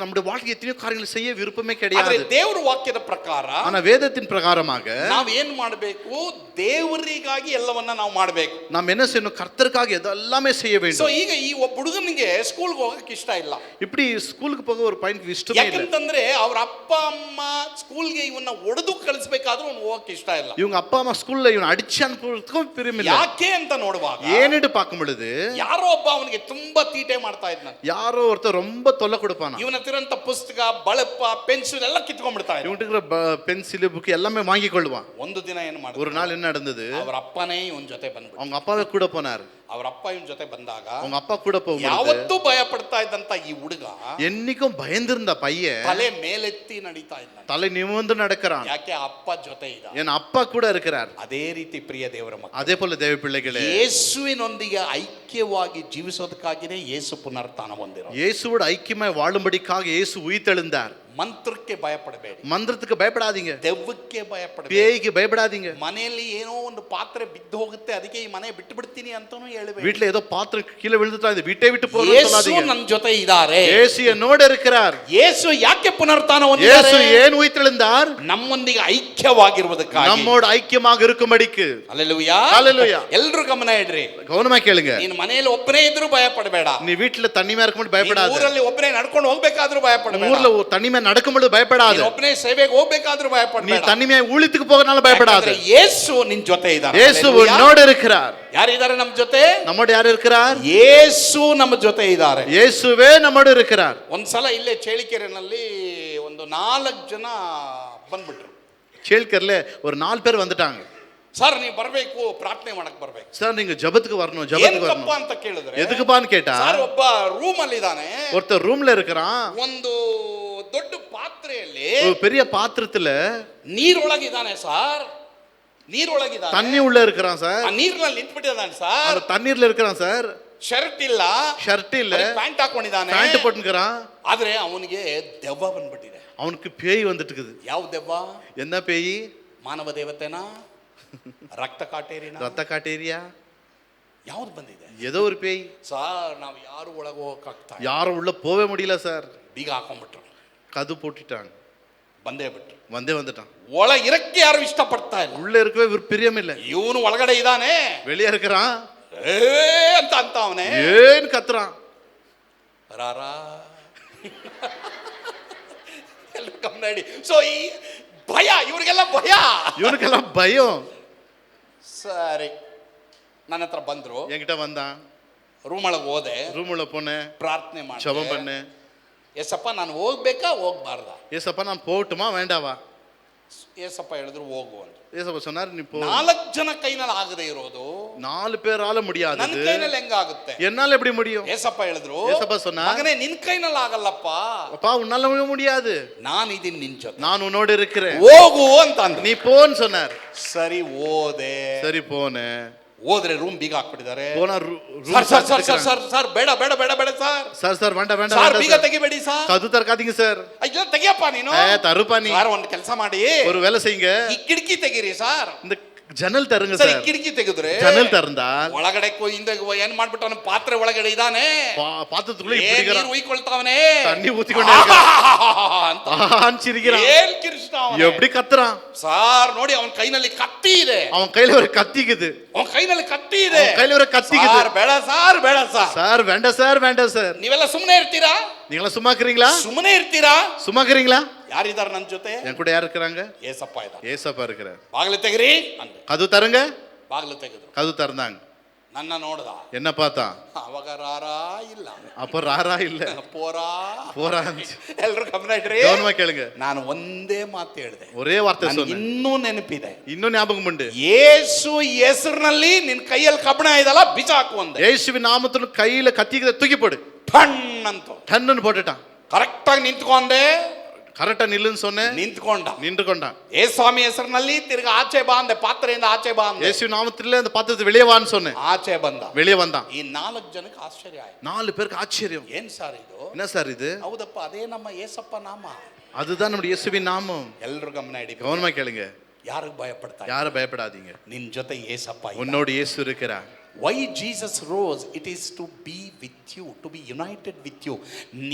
Speaker 2: நம்முடைய வாழ்க்கை எத்தனையோ காரியங்களை செய்ய விருப்பமே
Speaker 1: ಆದ್ರೆ
Speaker 2: கிடையாது.
Speaker 1: ದೇವರ ವಾಕ್ಯದ ಪ್ರಕಾರ,
Speaker 2: ஆனா வேதத்தின் பிரகாரமாக
Speaker 1: ನಾವು ಏನ್ ಮಾಡಬೇಕು, ದೇವರಿಗಾಗಿ ಎಲ್ಲವನ್ನ ನಾವು ಮಾಡಬೇಕು.
Speaker 2: நாம் என்ன செய்யணும், கர்த்தருக்காக எதெல்லாமே செய்ய
Speaker 1: ಸೊ
Speaker 2: வேண்டும்.
Speaker 1: ಈಗ ಈ ಒಬ್ಬ ಹುಡುಗನಿಗೆ ಸ್ಕೂಲ್ಗೆ ಹೋಗಕ್ಕೆ ಇಷ್ಟ ಇಲ್ಲ.
Speaker 2: இப்படி ஸ்கூலுக்கு போக ஒரு பையனுக்கு இஷ்டமே இல்லை.
Speaker 1: ಯಾಕಂತಂದ್ರೆ ಅವ್ರ ಅಪ್ಪ ಅಮ್ಮ ಸ್ಕೂಲ್ಗೆ ಇವನ್ನ ಒಡೆದು ಕಳಿಸ್ಬೇಕಾದ್ರೂ ಅವ್ನು ಹೋಗಕ್ಕೆ ಇಷ್ಟ ಇಲ್ಲ.
Speaker 2: இவங்க அப்பா அம்மா ஸ்கூல்ல இவனை அடிச்சு அனுப்புறதுக்கும் பிரியம் இல்லை.
Speaker 1: ಯಾಕೆ ಅಂತ ನೋಡುವಾಗ,
Speaker 2: ஏன்னுட்டு பார்க்கும் பொழுது
Speaker 1: ಯಾರೋ ಒಬ್ಬ ಅವನಿಗೆ ತುಂಬಾ ತೀಟೆ ಮಾಡ್ತಾ ಇದ್ನ.
Speaker 2: யாரோ ஒருத்தர் ரொம்ப தொல்லை கொடுப்பானா.
Speaker 1: ಇವನ ಹತ್ತಿರಂತ ಪುಸ್ತಕ, ಬಳಪ, ಪೆನ್ಸಿಲ್ ಎಲ್ಲ ಕಿತ್ಕೊಂಡ್ಬಿಡ್ತಾ ಇದ್ದ.
Speaker 2: இவன்ட்டு இருக்கிற பென்சில், புக் எல்லாமே வாங்கி கொள்வான்.
Speaker 1: ಒಂದು ದಿನ ಏನು ಮಾಡಿದ,
Speaker 2: ஒரு நாள் என்ன நடந்தது,
Speaker 1: ಅವರ ಅಪ್ಪನೇ ಇವನ್ ಜೊತೆ ಬಂದ್ಬಿಟ್ಟು,
Speaker 2: அவங்க ಅಪ್ಪಾவே கூட போனார்.
Speaker 1: ಅವ್ರ ಅಪ್ಪ ಇವನ್ ಜೊತೆ ಬಂದಾಗ,
Speaker 2: அவங்க அப்பா கூட போகும்போது
Speaker 1: ಯಾವತ್ತೂ ಭಯ ಪಡ್ತಾ ಇದ್ದಂತ ಈ ಹುಡುಗ
Speaker 2: என்னைக்கும் பயந்திருந்த பையன்
Speaker 1: ತಲೆ ಮೇಲೆತ್ತಿ ನಡೀತಾ ಇದ್ದ.
Speaker 2: தலை நிமிர்ந்து நடக்கிறான்.
Speaker 1: ಯಾಕೆ ಅಪ್ಪ ಜೊತೆ ಇದ್ದ.
Speaker 2: என் அப்பா கூட இருக்கிறார்.
Speaker 1: ಅದೇ ರೀತಿ ಪ್ರಿಯ ದೇವರ ಮಕ್ಕಳು,
Speaker 2: அதே போல தேவ பிள்ளைகளே,
Speaker 1: ಯೇಸುವಿನೊಂದಿಗೆ ಐಕ್ಯವಾಗಿ ಜೀವಿಸೋದಕ್ಕಾಗಿಯೇ ಯೇಸು ಪುನರುತ್ಥಾನ ಹೊಂದಿರೋ.
Speaker 2: இயேசுவோடு ஐக்கியமாய் வாழும்படிக்காக இயேசு உயிர்த்தெழுந்தார்.
Speaker 1: ಮಂತ್ರಕ್ಕೆ ಭಯಪಡಬೇಡಿ,
Speaker 2: மந்திரத்துக்கு பயப்படாதீங்க,
Speaker 1: ದೆವ್ವಕ್ಕೆ ಭಯಪಡಬೇಡಿ,
Speaker 2: பேய்க்கு பயப்படாதீங்க,
Speaker 1: ಮನೆಯಲ್ಲಿ ಏನೋ ಒಂದು ಪಾತ್ರೆ ಬಿದ್ದು ಹೋಗುತ್ತೆ ಅದಕ್ಕೆ ಈ ಮನೆ ಬಿಟ್ಟು ಬಿಡ್ತೀನಿ ಅಂತಾನೂ ಹೇಳಬೇಡಿ.
Speaker 2: வீட்ல ஏதோ பாத்திரம் கீழே விழுந்துட்டா இந்த வீட்டை விட்டு போறேன்னு
Speaker 1: ಯೇಸು
Speaker 2: சொல்லாதீங்க.
Speaker 1: ನನ್ನ ಜೊತೆ ಇದ್ದಾರೆ.
Speaker 2: இயேசு என்னோடு இருக்கிறார்.
Speaker 1: ಯೇಸು ಯಾಕೆ ಪುನರುತ್ಥಾನ
Speaker 2: இயேசு
Speaker 1: ಹೊಂದಿದ್ದಾರೆ?
Speaker 2: ஏன் உயிர்த்தெழுந்தார்?
Speaker 1: ನಮ್ಮೊಂದಿಗೆ ಐಕ್ಯವಾಗಿರುವುದಕ್ಕಾಗಿ,
Speaker 2: நம்மோடு ஐக்கியமாக இருக்கும்படிக்கு.
Speaker 1: ಹಲ್ಲೆಲೂಯಾ,
Speaker 2: ஹல்லேலூயா.
Speaker 1: ಎಲ್ಲರೂ ಗಮನ ಇಡ್ರಿ.
Speaker 2: கவனமா கேளுங்க.
Speaker 1: ನೀನು ಮನೆಯಲ್ಲಿ ಒಬ್ಬನೇ ಇದ್ರೂ ಭಯ ಪಡಬೇಡ.
Speaker 2: நீ வீட்டுல தனிமையா இருக்கும்போது பயப்படாத.
Speaker 1: ಊರಲ್ಲಿ ಒಬ್ಬನೇ ನಡ್ಕೊಂಡು ಹೋಗ್ಬೇಕಾದ್ರೂ ಭಯ ಪಡಬೇಡ.
Speaker 2: ஊர்ல தனிமையா நடக்கும்போது பயப்படாத.
Speaker 1: ನೀನು ಒಬ್ಬನೇ ಸೇವೆಗೆ ಹೋಗ್ಬೇಕಾದ್ರೂ ಭಯ
Speaker 2: நீ
Speaker 1: ಪಡಬೇಡ.
Speaker 2: தனிமையா ஊழியத்துக்கு போகனால பயப்படாத.
Speaker 1: ಯಾಕಂದ್ರೆ ಯೇಸು ನಿನ್ ಜೊತೆ ಇದ್ದಾನೆ.
Speaker 2: இயேசு உன்னோடு இருக்கிறார்.
Speaker 1: ಯಾರಿದ್ದಾರೆ ನಮ್ಮ ಜೊತೆ?
Speaker 2: நம்மோடு ಯಾರು இருக்கிறார்?
Speaker 1: ಯೇಸು ನಮ್ಮ ಜೊತೆ ಇದ್ದಾರೆ.
Speaker 2: இயேசுவே நம்மோடு இருக்கிறார்.
Speaker 1: ಒಂದ್ಸಲ ಇಲ್ಲೇ ಚೇಳಿಕೆರೆನಲ್ಲಿ ಒಂದು 4 ಜನ ಬಂದ್ಬಿಟ್ರು.
Speaker 2: சேல்கர்ல ஒரு 4 பேர் வந்துட்டாங்க.
Speaker 1: ಸರ್ ನೀವು ಬರಬೇಕು, ಪ್ರಾರ್ಥನೆ ಮಾಡಕ್ ಬರ್ಬೇಕು.
Speaker 2: சார் நீங்க ஜெபத்துக்கு வரணும், ஜெபத்துக்கு
Speaker 1: ಏನಪ್ಪ
Speaker 2: வரணும்.
Speaker 1: ಅಂತ ಕೇಳಿದ್ರೆ,
Speaker 2: எதுக்குப்பான்னு கேட்டா,
Speaker 1: ಸರ್ ಒಬ್ಬ ರೂಮ್ ಅಲ್ಲಿ ಇದ್ದಾನೆ,
Speaker 2: ஒருத்தர் ரூம்ல இருக்கிறான்.
Speaker 1: ಒಂದು ದೊಡ್ಡ ಪಾತ್ರೆಯಲ್ಲಿ
Speaker 2: ஒரு பெரிய பாத்திரத்துல
Speaker 1: ನೀರೊಳಗಿದ್ದಾನೆ ಸರ್, ನೀರೊಳಗಿದ್ದಾನೆ,
Speaker 2: தண்ணி உள்ள இருக்கிறான் சார்.
Speaker 1: ಆ ನೀರಿನಲ್ಲಿ ನಿಂತ್ಬಿಟ್ಟಿದ್ದಾನೆ ಸರ್.
Speaker 2: அந்த தண்ணீர்ல இருக்கிறான் சார்.
Speaker 1: ಶರ್ಟ್ ಇಲ್ಲ,
Speaker 2: ஷர்ட் இல்ல,
Speaker 1: ಪ್ಯಾಂಟ್ ಹಾಕೊಂಡಿದ್ದಾನೆ,
Speaker 2: பேண்ட் போட்டுக்கிறான்.
Speaker 1: ಆದ್ರೆ ಅವನಿಗೆ ದೆವ್ವ ಬಂದ್ಬಿಟ್ಟಿದೆ.
Speaker 2: அவனுக்கு பேய் வந்துட்டு இருக்குது.
Speaker 1: ಯಾವ ದೆವ್ವ?
Speaker 2: என்ன பேய்?
Speaker 1: ಮಾನವ ದೇವತೆನಾ, ರಕ್ತ ಕಾಟೇರಿನಾ,
Speaker 2: ரத்த காட்டேரியா,
Speaker 1: ಯಾವ್ದು ಬಂದಿದೆ?
Speaker 2: ஏதோ ஒரு பேய்.
Speaker 1: ಸರ್ ನಾವು ಯಾರು ಒಳಗೆ ಹೋಗಕ್ಕಾಗ್ತಾ ಇಲ್ಲ.
Speaker 2: யாரும் உள்ள போவே முடியல சார்.
Speaker 1: ಬೀಗ ಹಾಕೊಂಡ್ಬಿಟ್ರು,
Speaker 2: கது போட்டுட்டாங்க,
Speaker 1: ಬಂದೇ ಬಿಟ್ರು.
Speaker 2: வந்துட்டான்.
Speaker 1: ಒಳ ಇರಕ್ಕೆ ಯಾರು ಇಷ್ಟಪಡ್ತಾ ಇಲ್ಲ.
Speaker 2: உள்ள இருக்கவே பிரியம் இல்ல.
Speaker 1: ಇವನು ಒಳಗಡೆ ಇದ್ದಾನೆ,
Speaker 2: வெளியே இருக்கிறான்,
Speaker 1: ಏ ಅಂತ ಅವನೇ
Speaker 2: ஏன் கத்துறான்.
Speaker 1: ರಾರಾ ಎಲ್ಲ ಕಮ್ಮಡಿ. ಸೊ ಈ ಭಯ, ಇವ್ರಿಗೆಲ್ಲ ಭಯ,
Speaker 2: இவனுக்கெல்லாம் பயம்.
Speaker 1: ಸರಿ ನನ್ನ ಹತ್ರ ಬಂದ್ರು,
Speaker 2: என்கிட்ட வந்தான்.
Speaker 1: ರೂಮ್ ಒಳಗೆ ಹೋದೆ,
Speaker 2: ரூம் உள்ள போனேன்,
Speaker 1: ಪ್ರಾರ್ಥನೆ
Speaker 2: ஜெபம்
Speaker 1: ಮಾಡಿ,
Speaker 2: பண்ணேன்.
Speaker 1: ಏಸಪ್ಪ ನಾನು ಹೋಗ್ಬೇಕಾ ಹೋಗ್ಬಾರ್ದ?
Speaker 2: ஏசப்பா நான் போகட்டுமா வேண்டாவா?
Speaker 1: ಏಸಪ್ಪ ಹೇಳಿದ್ರು ಹೋಗು ಅಂತ.
Speaker 2: ஏசப்பா சொன்னார் நீ போ.
Speaker 1: 4 ಜನ ಕೈನಲ್ಲಿ ಆಗದೆ ಇರೋದು
Speaker 2: 4 பேரால முடியாது.
Speaker 1: ನನ್ನ ಕೈನಲ್ಲಿ ಹೆಂಗಾಗುತ್ತೆ?
Speaker 2: என்னால எப்படி முடியும்?
Speaker 1: ಏಸಪ್ಪ ಹೇಳಿದ್ರು,
Speaker 2: ஏசப்பா சொன்னார்,
Speaker 1: ಮಗನೇ ನಿನ್ ಕೈನಲ್ಲಿ ಆಗಲ್ಲಪ್ಪ,
Speaker 2: அப்பா உன்னால முடியாது,
Speaker 1: ನಾನು ಇದೀನಿ ನಿನ್ ಜೊತೆ,
Speaker 2: நான் உன்னோடு இருக்கிறேன்,
Speaker 1: ಹೋಗು ಅಂತ ಅಂದ್ರು.
Speaker 2: நீ போன்னு சொன்னார்.
Speaker 1: ಸರಿ ಹೋದೆ.
Speaker 2: சரி போனேன்.
Speaker 1: ಹೋದ್ರೆ ರೂಮ್ ಬೀಗ ಹಾಕ್ಬಿಟ್ಟಿದ್ದಾರೆ.
Speaker 2: போனா
Speaker 1: sir sir sir sir sir ಬೇಡ ಬೇಡ ಬೇಡ ಬೇಡ ಸರ್,
Speaker 2: சார் சார் வேண்டாம் வேண்டாம்
Speaker 1: ಸರ್
Speaker 2: வேண்டாம்
Speaker 1: ಬೀಗ
Speaker 2: சார்.
Speaker 1: ತೆಗಿಬೇಡಿ ಸರ್,
Speaker 2: கது தரக்காதீங்க சார்.
Speaker 1: ಅಯ್ಯೋ ತೆಗಿಯಪ್ಪ ನೀನು.
Speaker 2: தருப்பா நீ.
Speaker 1: ಸರ್ ಒಂದು ಕೆಲಸ ಮಾಡಿ,
Speaker 2: ஒரு வேலை செய்யுங்க,
Speaker 1: ಈ ಕಿಟಕಿ ತೆಗೀರಿ ಸರ್.
Speaker 2: இந்த ஜன்னல் தருங்க
Speaker 1: ಸರಿ
Speaker 2: சார்.
Speaker 1: ಕಿಟಕಿ ತೆಗೆದ್ರೆ
Speaker 2: ஜன்னல் திறந்தால்
Speaker 1: ಒಳಗಡೆ ಹಿಂದೆ ಏನ್ ಮಾಡ್ಬಿಟ್ಟವನು ಪಾತ್ರೆ ಒಳಗಡೆ ಇದಾನೆ
Speaker 2: பாத்திரத்துக்குள்ள
Speaker 1: ಏನ್
Speaker 2: இப்படி
Speaker 1: ನೀರು ಉಯ್ಕೊಳ್ತಾವನೆ
Speaker 2: தண்ணி ஊத்திக்கொண்டே இருக்கான்.
Speaker 1: ಅಂತ
Speaker 2: ஆஹான்னு சிரிக்கிறான்.
Speaker 1: ಏನ್ ಕಿರಿಸ್ತಾವನೆ
Speaker 2: எப்படி கத்துறான்.
Speaker 1: ಸಾರ್ ನೋಡಿ ಅವನ ಕೈನಲ್ಲಿ ಕತ್ತಿ ಇದೆ,
Speaker 2: அவன் கையில ஒரு கத்திக்குது.
Speaker 1: ಅವನ ಕೈನಲ್ಲಿ ಕತ್ತಿ ಇದೆ,
Speaker 2: அவன் கையில ஒரு கத்திக்குது.
Speaker 1: ಸಾರ್ ಬೇಡ ಸಾರ್ ಬೇಡ ಸಾರ್,
Speaker 2: சார் வேண்டாம் சார் வேண்டாம் சார்.
Speaker 1: ನೀವೆಲ್ಲ ಸುಮ್ಮನೆ ಇರ್ತೀರಾ?
Speaker 2: நீங்களா சும்மா இருக்கிறீங்களா?
Speaker 1: ಸುಮ್ಮನೆ ಇರ್ತೀರಾ?
Speaker 2: சும்மா இருக்கிறீங்களா?
Speaker 1: ಯಾರಿದಾರ ನನ್ನ ಜೊತೆ?
Speaker 2: என் கூட யார் இருக்கிறாங்க?
Speaker 1: ಏಸಪ್ಪ ಇದ್ದ.
Speaker 2: ஏசப்பா இருக்கிறார்.
Speaker 1: ಬಾಗಿಲು ತೆಗಿರಿ ಅಂದೆ.
Speaker 2: கதவு தருங்க.
Speaker 1: ಬಾಗಿಲು ತೆಗೆದ್ರು.
Speaker 2: கதவு திறந்தாங்க.
Speaker 1: ನನ್ನ ನೋಡ್ದ.
Speaker 2: என்ன பார்த்தா?
Speaker 1: ಅವಾಗ ರಾರಾ ಇಲ್ಲ,
Speaker 2: அப்ப ராரா இல்ல,
Speaker 1: ಪೋರಾ
Speaker 2: போறா.
Speaker 1: ಎಲ್ರು ಗಮನ ಇಡ್ರಿ.
Speaker 2: கவனமா கேளுங்க.
Speaker 1: ನಾನು ಒಂದೇ ಮಾತು ಹೇಳಿದೆ,
Speaker 2: ஒரே வார்த்தை சொன்னேன்.
Speaker 1: ಇನ್ನೂ ನೆನಪಿದೆ.
Speaker 2: இன்னும் ஞாபகம் உண்டு.
Speaker 1: ಯೇಸು ಹೆಸರಿನಲ್ಲಿ ನಿನ್ ಕೈಯಲ್ಲಿ ಕಬ್ಬಣ ಇದಲ್ಲ ಬಿಸಾಕು ಅಂದೆ.
Speaker 2: இயேசுவின் நாமத்துல கையில கத்திக்கிறத தூக்கி போடு.
Speaker 1: ಟಣ್ ಅಂತ
Speaker 2: டன்னு போட்டுட்டான்.
Speaker 1: ಕರೆಕ್ಟ್ ಆಗಿ ನಿಂತ್ಕೊಂಡೆ.
Speaker 2: கரெக்டா நில்லுன்னு சொன்னேன்.
Speaker 1: ನಿಂತ್ಕೊಂಡ.
Speaker 2: நின்று கொண்டான்.
Speaker 1: ಸ್ವಾಮಿ ಹೆಸರಿನಲ್ಲಿ ತಿರ್ಗ ಆಚೆ ಬಾ ಅಂದೆ, ಪಾತ್ರೆಯಿಂದ ಆಚೆ ಬಾ ಅಂದೆ.
Speaker 2: இயேசு நாமத்துல அந்த பாத்திரத்தை வெளியே வான்னு சொன்னேன்.
Speaker 1: ಆಚೆ ಬಂದ.
Speaker 2: வெளியே வந்தான்.
Speaker 1: ಈ 4 ಜನಕ್ಕೆ ಆಶ್ಚರ್ಯ ಆಯ್ತು.
Speaker 2: 4 பேருக்கு ஆச்சரியம்.
Speaker 1: ಏನ್ ಸಾರ್ ಇದು?
Speaker 2: என்ன சார் இது?
Speaker 1: ಹೌದಪ್ಪ, ಅದೇ ನಮ್ಮ ಏಸಪ್ಪ ನಾಮ.
Speaker 2: அதுதான் நம்முடைய இயேசுவின் நாமம்.
Speaker 1: ಎಲ್ರು ಗಮನ ಇಡಿ.
Speaker 2: கவனமா கேளுங்க.
Speaker 1: ಯಾರಿಗೆ ಭಯಪಡ್ತಾ?
Speaker 2: யாரும் பயப்படாதீங்க.
Speaker 1: ನಿನ್ ಜೊತೆ ಏಸಪ್ಪ ಇದ್ದಾನೆ.
Speaker 2: உன்னோடு இயேசு இருக்கிறார்.
Speaker 1: Why Jesus rose? It is to be with you, to be united with you.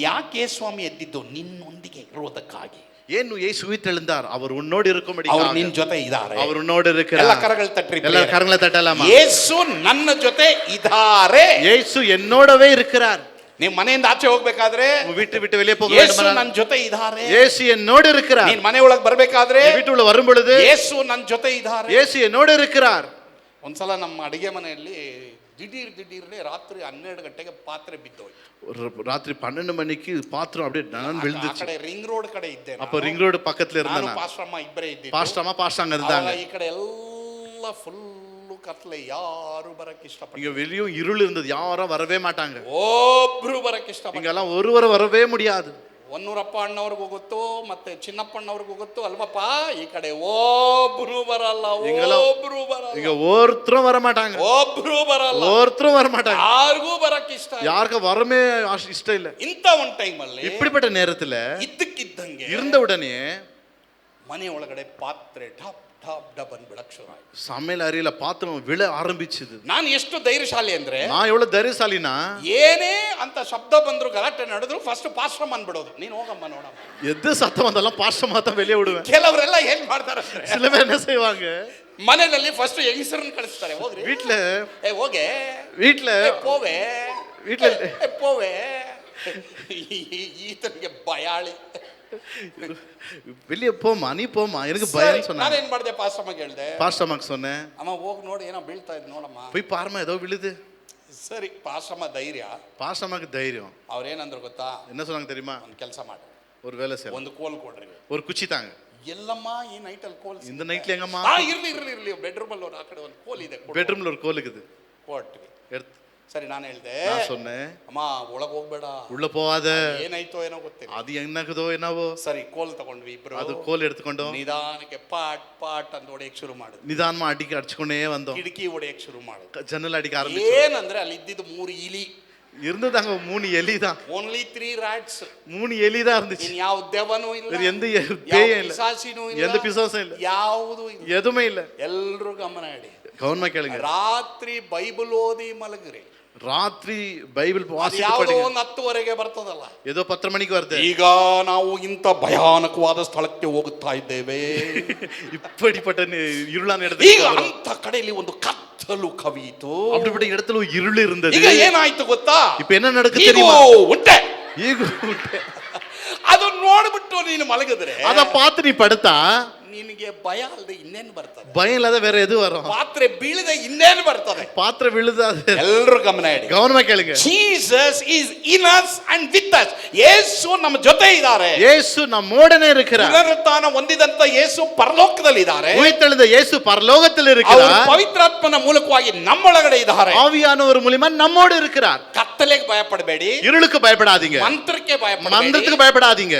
Speaker 1: ಯಾಕೆ ಸ್ವಾಮಿ ಎದ್ದಿದ್ದು? ನಿನ್ನೊಂದಿಗೆ ಇರುವುದಕ್ಕಾಗಿ.
Speaker 2: ಏನು ಯೇಸು ಉಯಿತೆழுந்தார்? அவர் உன்னோடு இருக்கும்படி.
Speaker 1: ಅವರು ನಿನ್ನ ಜೊತೆ ಇದ್ದಾರೆ.
Speaker 2: அவர் உன்னோடு இருக்கிறார்.
Speaker 1: ಎಲ್ಲ ಕರಗಳು ತಟ್ರಿ.
Speaker 2: ಎಲ್ಲ ಕರಗಳ ತಟ್ಟಲಾಮ.
Speaker 1: ಯೇಸು ನನ್ನ ಜೊತೆ ಇದ್ದಾರೆ.
Speaker 2: ಯೇಸು என்னோடவே இருக்கிறார்.
Speaker 1: ನೀವು ಮನೆಯಿಂದ ಆಚೆ ಹೋಗಬೇಕಾದ್ರೆ,
Speaker 2: வீட்டு விட்டு வெளியே போக
Speaker 1: ಯೇಸು
Speaker 2: வேண்டும்,
Speaker 1: ನನ್ನ ಜೊತೆ ಇದ್ದಾರೆ.
Speaker 2: ಯೇಸು என்னோடு இருக்கிறார்.
Speaker 1: ನೀನು ಮನೆ ಒಳಗೆ ಬರಬೇಕಾದ್ರೆ,
Speaker 2: வீட்டுள்ள வரும் பொழுது
Speaker 1: ಯೇಸು ನನ್ನ ಜೊತೆ ಇದ್ದಾರೆ.
Speaker 2: ಯೇಸು என்னோடு இருக்கிறார்.
Speaker 1: ಒಂದ್ಸಲ ನಮ್ಮ ಅಡಿಗೆ ಮನೆಯಲ್ಲಿ ದಿಢೀರ್ನೆ ರಾತ್ರಿ 12 ಗಂಟೆಗೆ ಪಾತ್ರೆ ಬಿದ್ದೋಯ್ತು.
Speaker 2: ராத்திரி 12 மணிக்கு பாத்திரம் அப்படியே நனன்
Speaker 1: ಆ
Speaker 2: விழுந்துச்சு.
Speaker 1: ಕಡೆ ರಿಂಗ್ ರೋಡ್ ಕಡೆ ಇದ್ದೆ.
Speaker 2: அப்ப ரிங் ரோடு பக்கத்துல
Speaker 1: ನಾನು
Speaker 2: இருந்தாங்க.
Speaker 1: ಪಾಸ್ಟರಮ್ಮ ಇಬ್ಬರೇ ಇದ್ದಿದ್ದು.
Speaker 2: பாஸ்டமா பாஸ்டாங்க இருந்தாங்க.
Speaker 1: ಈ ಕಡೆ ಎಲ್ಲ ಫುಲ್ಲು ಕತ್ಲೆ, ಯಾರು ಬರಕ್ಕೆ ಇಷ್ಟಪಡ.
Speaker 2: இங்க வெளியும் இருள் இருந்தது. யாரும் வரவே மாட்டாங்க.
Speaker 1: ಒಬ್ರು ಬರಕ್ಕೆ ಇಷ್ಟಪಡ.
Speaker 2: இங்கெல்லாம் ஒருவர் வரவே முடியாது.
Speaker 1: ಹೊನ್ನೂರಪ್ಪ ಅಣ್ಣವ್ರಿಗೂ ಗೊತ್ತು, ಮತ್ತೆ ಚಿನ್ನಪ್ಪ ಅಣ್ಣವ್ರಿಗೂ ಗೊತ್ತು ಅಲ್ವಪ್ಪ. ಈ ಕಡೆ ಒಬ್ರು ಬರಲ್ಲ, ಒಬ್ರು ಬರಲ್ಲ.
Speaker 2: இங்க ஒருத்தரும் வர மாட்டாங்க.
Speaker 1: ಒಬ್ರು ಬರಲ್ಲ,
Speaker 2: ஒருத்தரும் வர மாட்டாங்க.
Speaker 1: ಯಾರಿಗೂ ಬರಕ್ಕೆ ಇಷ್ಟ ಇಲ್ಲ.
Speaker 2: யாருக்கும் வரமே இஷ்டம் இல்ல.
Speaker 1: ಇಂಥ ಒಂದು ಟೈಮಲ್ಲಿ
Speaker 2: இப்படிப்பட்ட நேரத்துல
Speaker 1: ಇದ್ದಕ್ಕಿದ್ದಂಗೆ
Speaker 2: இருந்த உடனே
Speaker 1: ಮನೆ ಒಳಗಡೆ ಪಾತ್ರೆ ಢಪ್ ಢಪ್ ಢಪ್ ಅಂತ ಬಿಡಕ್ ಶುರು ಆಯ್ತು.
Speaker 2: சமையல் அறையில பாத்திரம் விழ ஆரம்பிச்சது.
Speaker 1: ನಾನು ಎಷ್ಟು ಧೈರ್ಯಶಾಲಿ ಅಂದ್ರೆ,
Speaker 2: நான் எவ்வளவு தைரியசாலினா,
Speaker 1: ಏನೇ ಅಂತ ಶಬ್ದ ಬಂದ್ರು ಗಲಾಟೆ ನಡೆದ್ರು ಫಸ್ಟ್ ಪಾಸ್ಟರ್ ಅನ್ಬಿಡೋದು. ನೀನು ಹೋಗಮ್ಮ ನೋಡಮ್ಮ.
Speaker 2: எது சத்தம் வந்தாலும் பாஸ்டமா தான் வெளியே விடுவேன்.
Speaker 1: ಕೆಲವರೆಲ್ಲ ಏನ್ ಮಾಡ್ತಾರೆ,
Speaker 2: சில பேர் என்ன செய்வாங்க,
Speaker 1: ಮನೆಯಲ್ಲಿ ಫಸ್ಟ್ ಹೆಂಗಸರನ್ನ ಕಳಿಸ್ತಾರೆ. ಹೋಗ್ರಿ
Speaker 2: வீட்டுல
Speaker 1: ಹೋಗೆ,
Speaker 2: வீட்டுல
Speaker 1: ಪೋವೆ
Speaker 2: வீட்டுல
Speaker 1: ಪೋವೆ. ಈತನಿಗೆ ಭಯಾಳಿ.
Speaker 2: வெளியே போமா, நீ போமா, எனக்கு பயம் சொன்னாங்க.
Speaker 1: ನಾನೇನ್ ಮಾಡಿದೆ, ಪಾಸ್ಟರ್ಮಗೆ ಹೇಳ್ದೆ.
Speaker 2: பாஸ்டமாக்கு சொன்னேன்,
Speaker 1: ಅಮ್ಮ ಹೋಗಿ ನೋಡಿ, ಏನೋ ಬೀಳ್ತಾ ಇದ್ ನೋಡಮ್ಮ.
Speaker 2: போய் பாருமா ஏதோ விழுது.
Speaker 1: ಸರಿ, ಪಾಸ್ಟಮ್ಮ ಧೈರ್ಯ.
Speaker 2: பாஸ்டமாக்கு தைரியம்.
Speaker 1: ಅವ್ರೇನಂದ್ರು ಗೊತ್ತಾ?
Speaker 2: என்ன சொன்னாங்க தெரியுமா?
Speaker 1: ಒಂದು ಕೆಲಸ ಮಾಡಿ,
Speaker 2: ஒரு வேலை செய்ய,
Speaker 1: ಒಂದು ಕೋಲ್ ಕೊಡ್ರಿ.
Speaker 2: ஒரு குச்சி தாங்க.
Speaker 1: ಎಲ್ಲಮ್ಮ ಈ ನೈಟ್ ಅಲ್ಲಿ ಕೋಲ್?
Speaker 2: இந்த ನೈಟ್ல எங்கம்மா?
Speaker 1: ಇರ್ಲಿ ಬೆಡ್ರೂಮ್ ಅಲ್ಲಿ ಆ ಕಡೆ ಒಂದು ಕೋಲ್ ಇದೆ.
Speaker 2: பெட்ரூம்ல ஒரு கோல் இருக்குது.
Speaker 1: ಕೊಟ್ವಿ.
Speaker 2: எடுத்து
Speaker 1: ಸರಿ, ನಾನು ಹೇಳ್ದೆ,
Speaker 2: நான் சொன்னேன்,
Speaker 1: ಅಮ್ಮ ಒಳಗೆ ಹೋಗ್ಬೇಡ,
Speaker 2: உள்ள போகாத,
Speaker 1: ಏನಾಯ್ತೋ ಏನೋ ಗೊತ್ತಿಲ್ಲ.
Speaker 2: அது என்னக்குதோ என்னவோ.
Speaker 1: ಸರಿ, ಕೋಲ್ ತಗೊಂಡ್ವಿ ಇಬ್ರು.
Speaker 2: அது கோல் எடுத்துக்கொண்டோம்.
Speaker 1: ನಿಧಾನಕ್ಕೆ ಪಾಟ್ ಪಾಟ್ ಅಂತ ಹೊಡೆಯಕ್ ಶುರು ಮಾಡಿದ್ವಿ.
Speaker 2: நிதானமா அடிச்சுக்கொண்டே வந்தோம்.
Speaker 1: ಕಿಟಕಿ ಹೊಡೆಯಕ್ ಶುರು ಮಾಡಿದ್ವಿ.
Speaker 2: ஜன்னல் அடிக்க ஆரம்பிச்சோம்.
Speaker 1: ಏನಂದ್ರೆ ಅಲ್ಲಿ ಇದ್ದಿದ್ದು 3 ಇಲಿ
Speaker 2: இருந்ததாங்க. 3 எலி தான்.
Speaker 1: Only 3 rats.
Speaker 2: 3 ಎಲಿ தான் இருந்துச்சு.
Speaker 1: ಇನ್ ಯಾವ ದೆವನೂ ಇಲ್ಲ,
Speaker 2: எந்த பேயும் இல்ல,
Speaker 1: ಪಿಶಾಚಿನೂ ಇಲ್ಲ,
Speaker 2: எந்த பிசாசும் இல்ல,
Speaker 1: ಯಾವುದೂ ಇಲ್ಲ.
Speaker 2: எதுவுமே இல்ல.
Speaker 1: ಎಲ್ರು ಗಮನ ಇಡಿ.
Speaker 2: கவனமா கேளுங்க.
Speaker 1: ರಾತ್ರಿ ಬೈಬಲ್ ಓದಿ ಮಲಗ್ರಿ.
Speaker 2: ராத்திரி பைபிள் வாசித்து
Speaker 1: ಯಾವುದೋ
Speaker 2: படிங்க.
Speaker 1: ಒಂದು 10 ಬರ್ತದಲ್ಲ,
Speaker 2: ஏதோ 10 மணிக்கு வருது.
Speaker 1: ಈಗ ನಾವು ಇಂಥ ಭಯಾನಕವಾದ ಸ್ಥಳಕ್ಕೆ ಹೋಗುತ್ತಾ ಇದ್ದೇವೆ.
Speaker 2: இப்படிப்பட்ட இருளான
Speaker 1: ಈಗ
Speaker 2: இடத்துக்கு
Speaker 1: ಅಂತ ಕಡೆಯಲ್ಲಿ ಒಂದು ಕತ್ತಲು ಕವಿಯಿತು.
Speaker 2: அப்படிப்பட்ட இடத்துல ஒரு இருள் இருந்தது.
Speaker 1: ಈಗ ಏನಾಯ್ತು ಗೊತ್ತಾ?
Speaker 2: இப்ப என்ன நடக்குது
Speaker 1: ಈಗ
Speaker 2: தெரியுமா?
Speaker 1: ಉಂಟೆ.
Speaker 2: ಈಗ
Speaker 1: ಅದು ನೋಡ್ಬಿಟ್ಟು ನೀನು ಮಲಗಿದ್ರೆ,
Speaker 2: அத பார்த்து நீ படுத்தா
Speaker 1: ನಿನಗೆ ಭಯ ಅಲ್ಲದೆ ಇನ್ನೇನು ಬರ್ತದೆ?
Speaker 2: பயம் இல்லாத வேற எது வரும்?
Speaker 1: ಪಾತ್ರೆ ಬೀಳದೆ ಇನ್ನೇನು ಬರ್ತದೆ?
Speaker 2: பாத்திரம் விழுதாது.
Speaker 1: ಎಲ್ಲರೂ ಗಮನ ಇಡಿ.
Speaker 2: கவனமா கேளுங்க.
Speaker 1: Jesus is in us and with us. ಯೇಸು ನಮ್ಮ ಜೊತೆ ಇದ್ದಾರೆ.
Speaker 2: ಯೇಸು ನಮ್ಮೊಡನೆ இருக்கிறார்.
Speaker 1: ಪುನರುತ್ಥಾನ ಹೊಂದಿದಂತ ಯೇಸು ಪರಲೋಕದಲ್ಲಿ ಇದ್ದಾರೆ.
Speaker 2: உயிர்த்தெழுந்த இயேசு பரலோகத்தில்
Speaker 1: ಅವರು
Speaker 2: இருக்கிறார்.
Speaker 1: ಪವಿತ್ರಾತ್ಮನ ಮೂಲಕವಾಗಿ ನಮ್ಮೊಳಗಡೆ ಇದ್ದಾರೆ.
Speaker 2: ஆவியானவர் மூலமா நம்மோடு இருக்கிறார்.
Speaker 1: ಕತ್ತಲೆಗೆ ಭಯಪಡಬೇಡಿ,
Speaker 2: இருளுக்கு பயப்படாதீங்க,
Speaker 1: ಮಂತ್ರಕ್ಕೆ ಭಯಪಡಬೇಡಿ,
Speaker 2: மந்திரத்துக்கு பயப்படாதீங்க,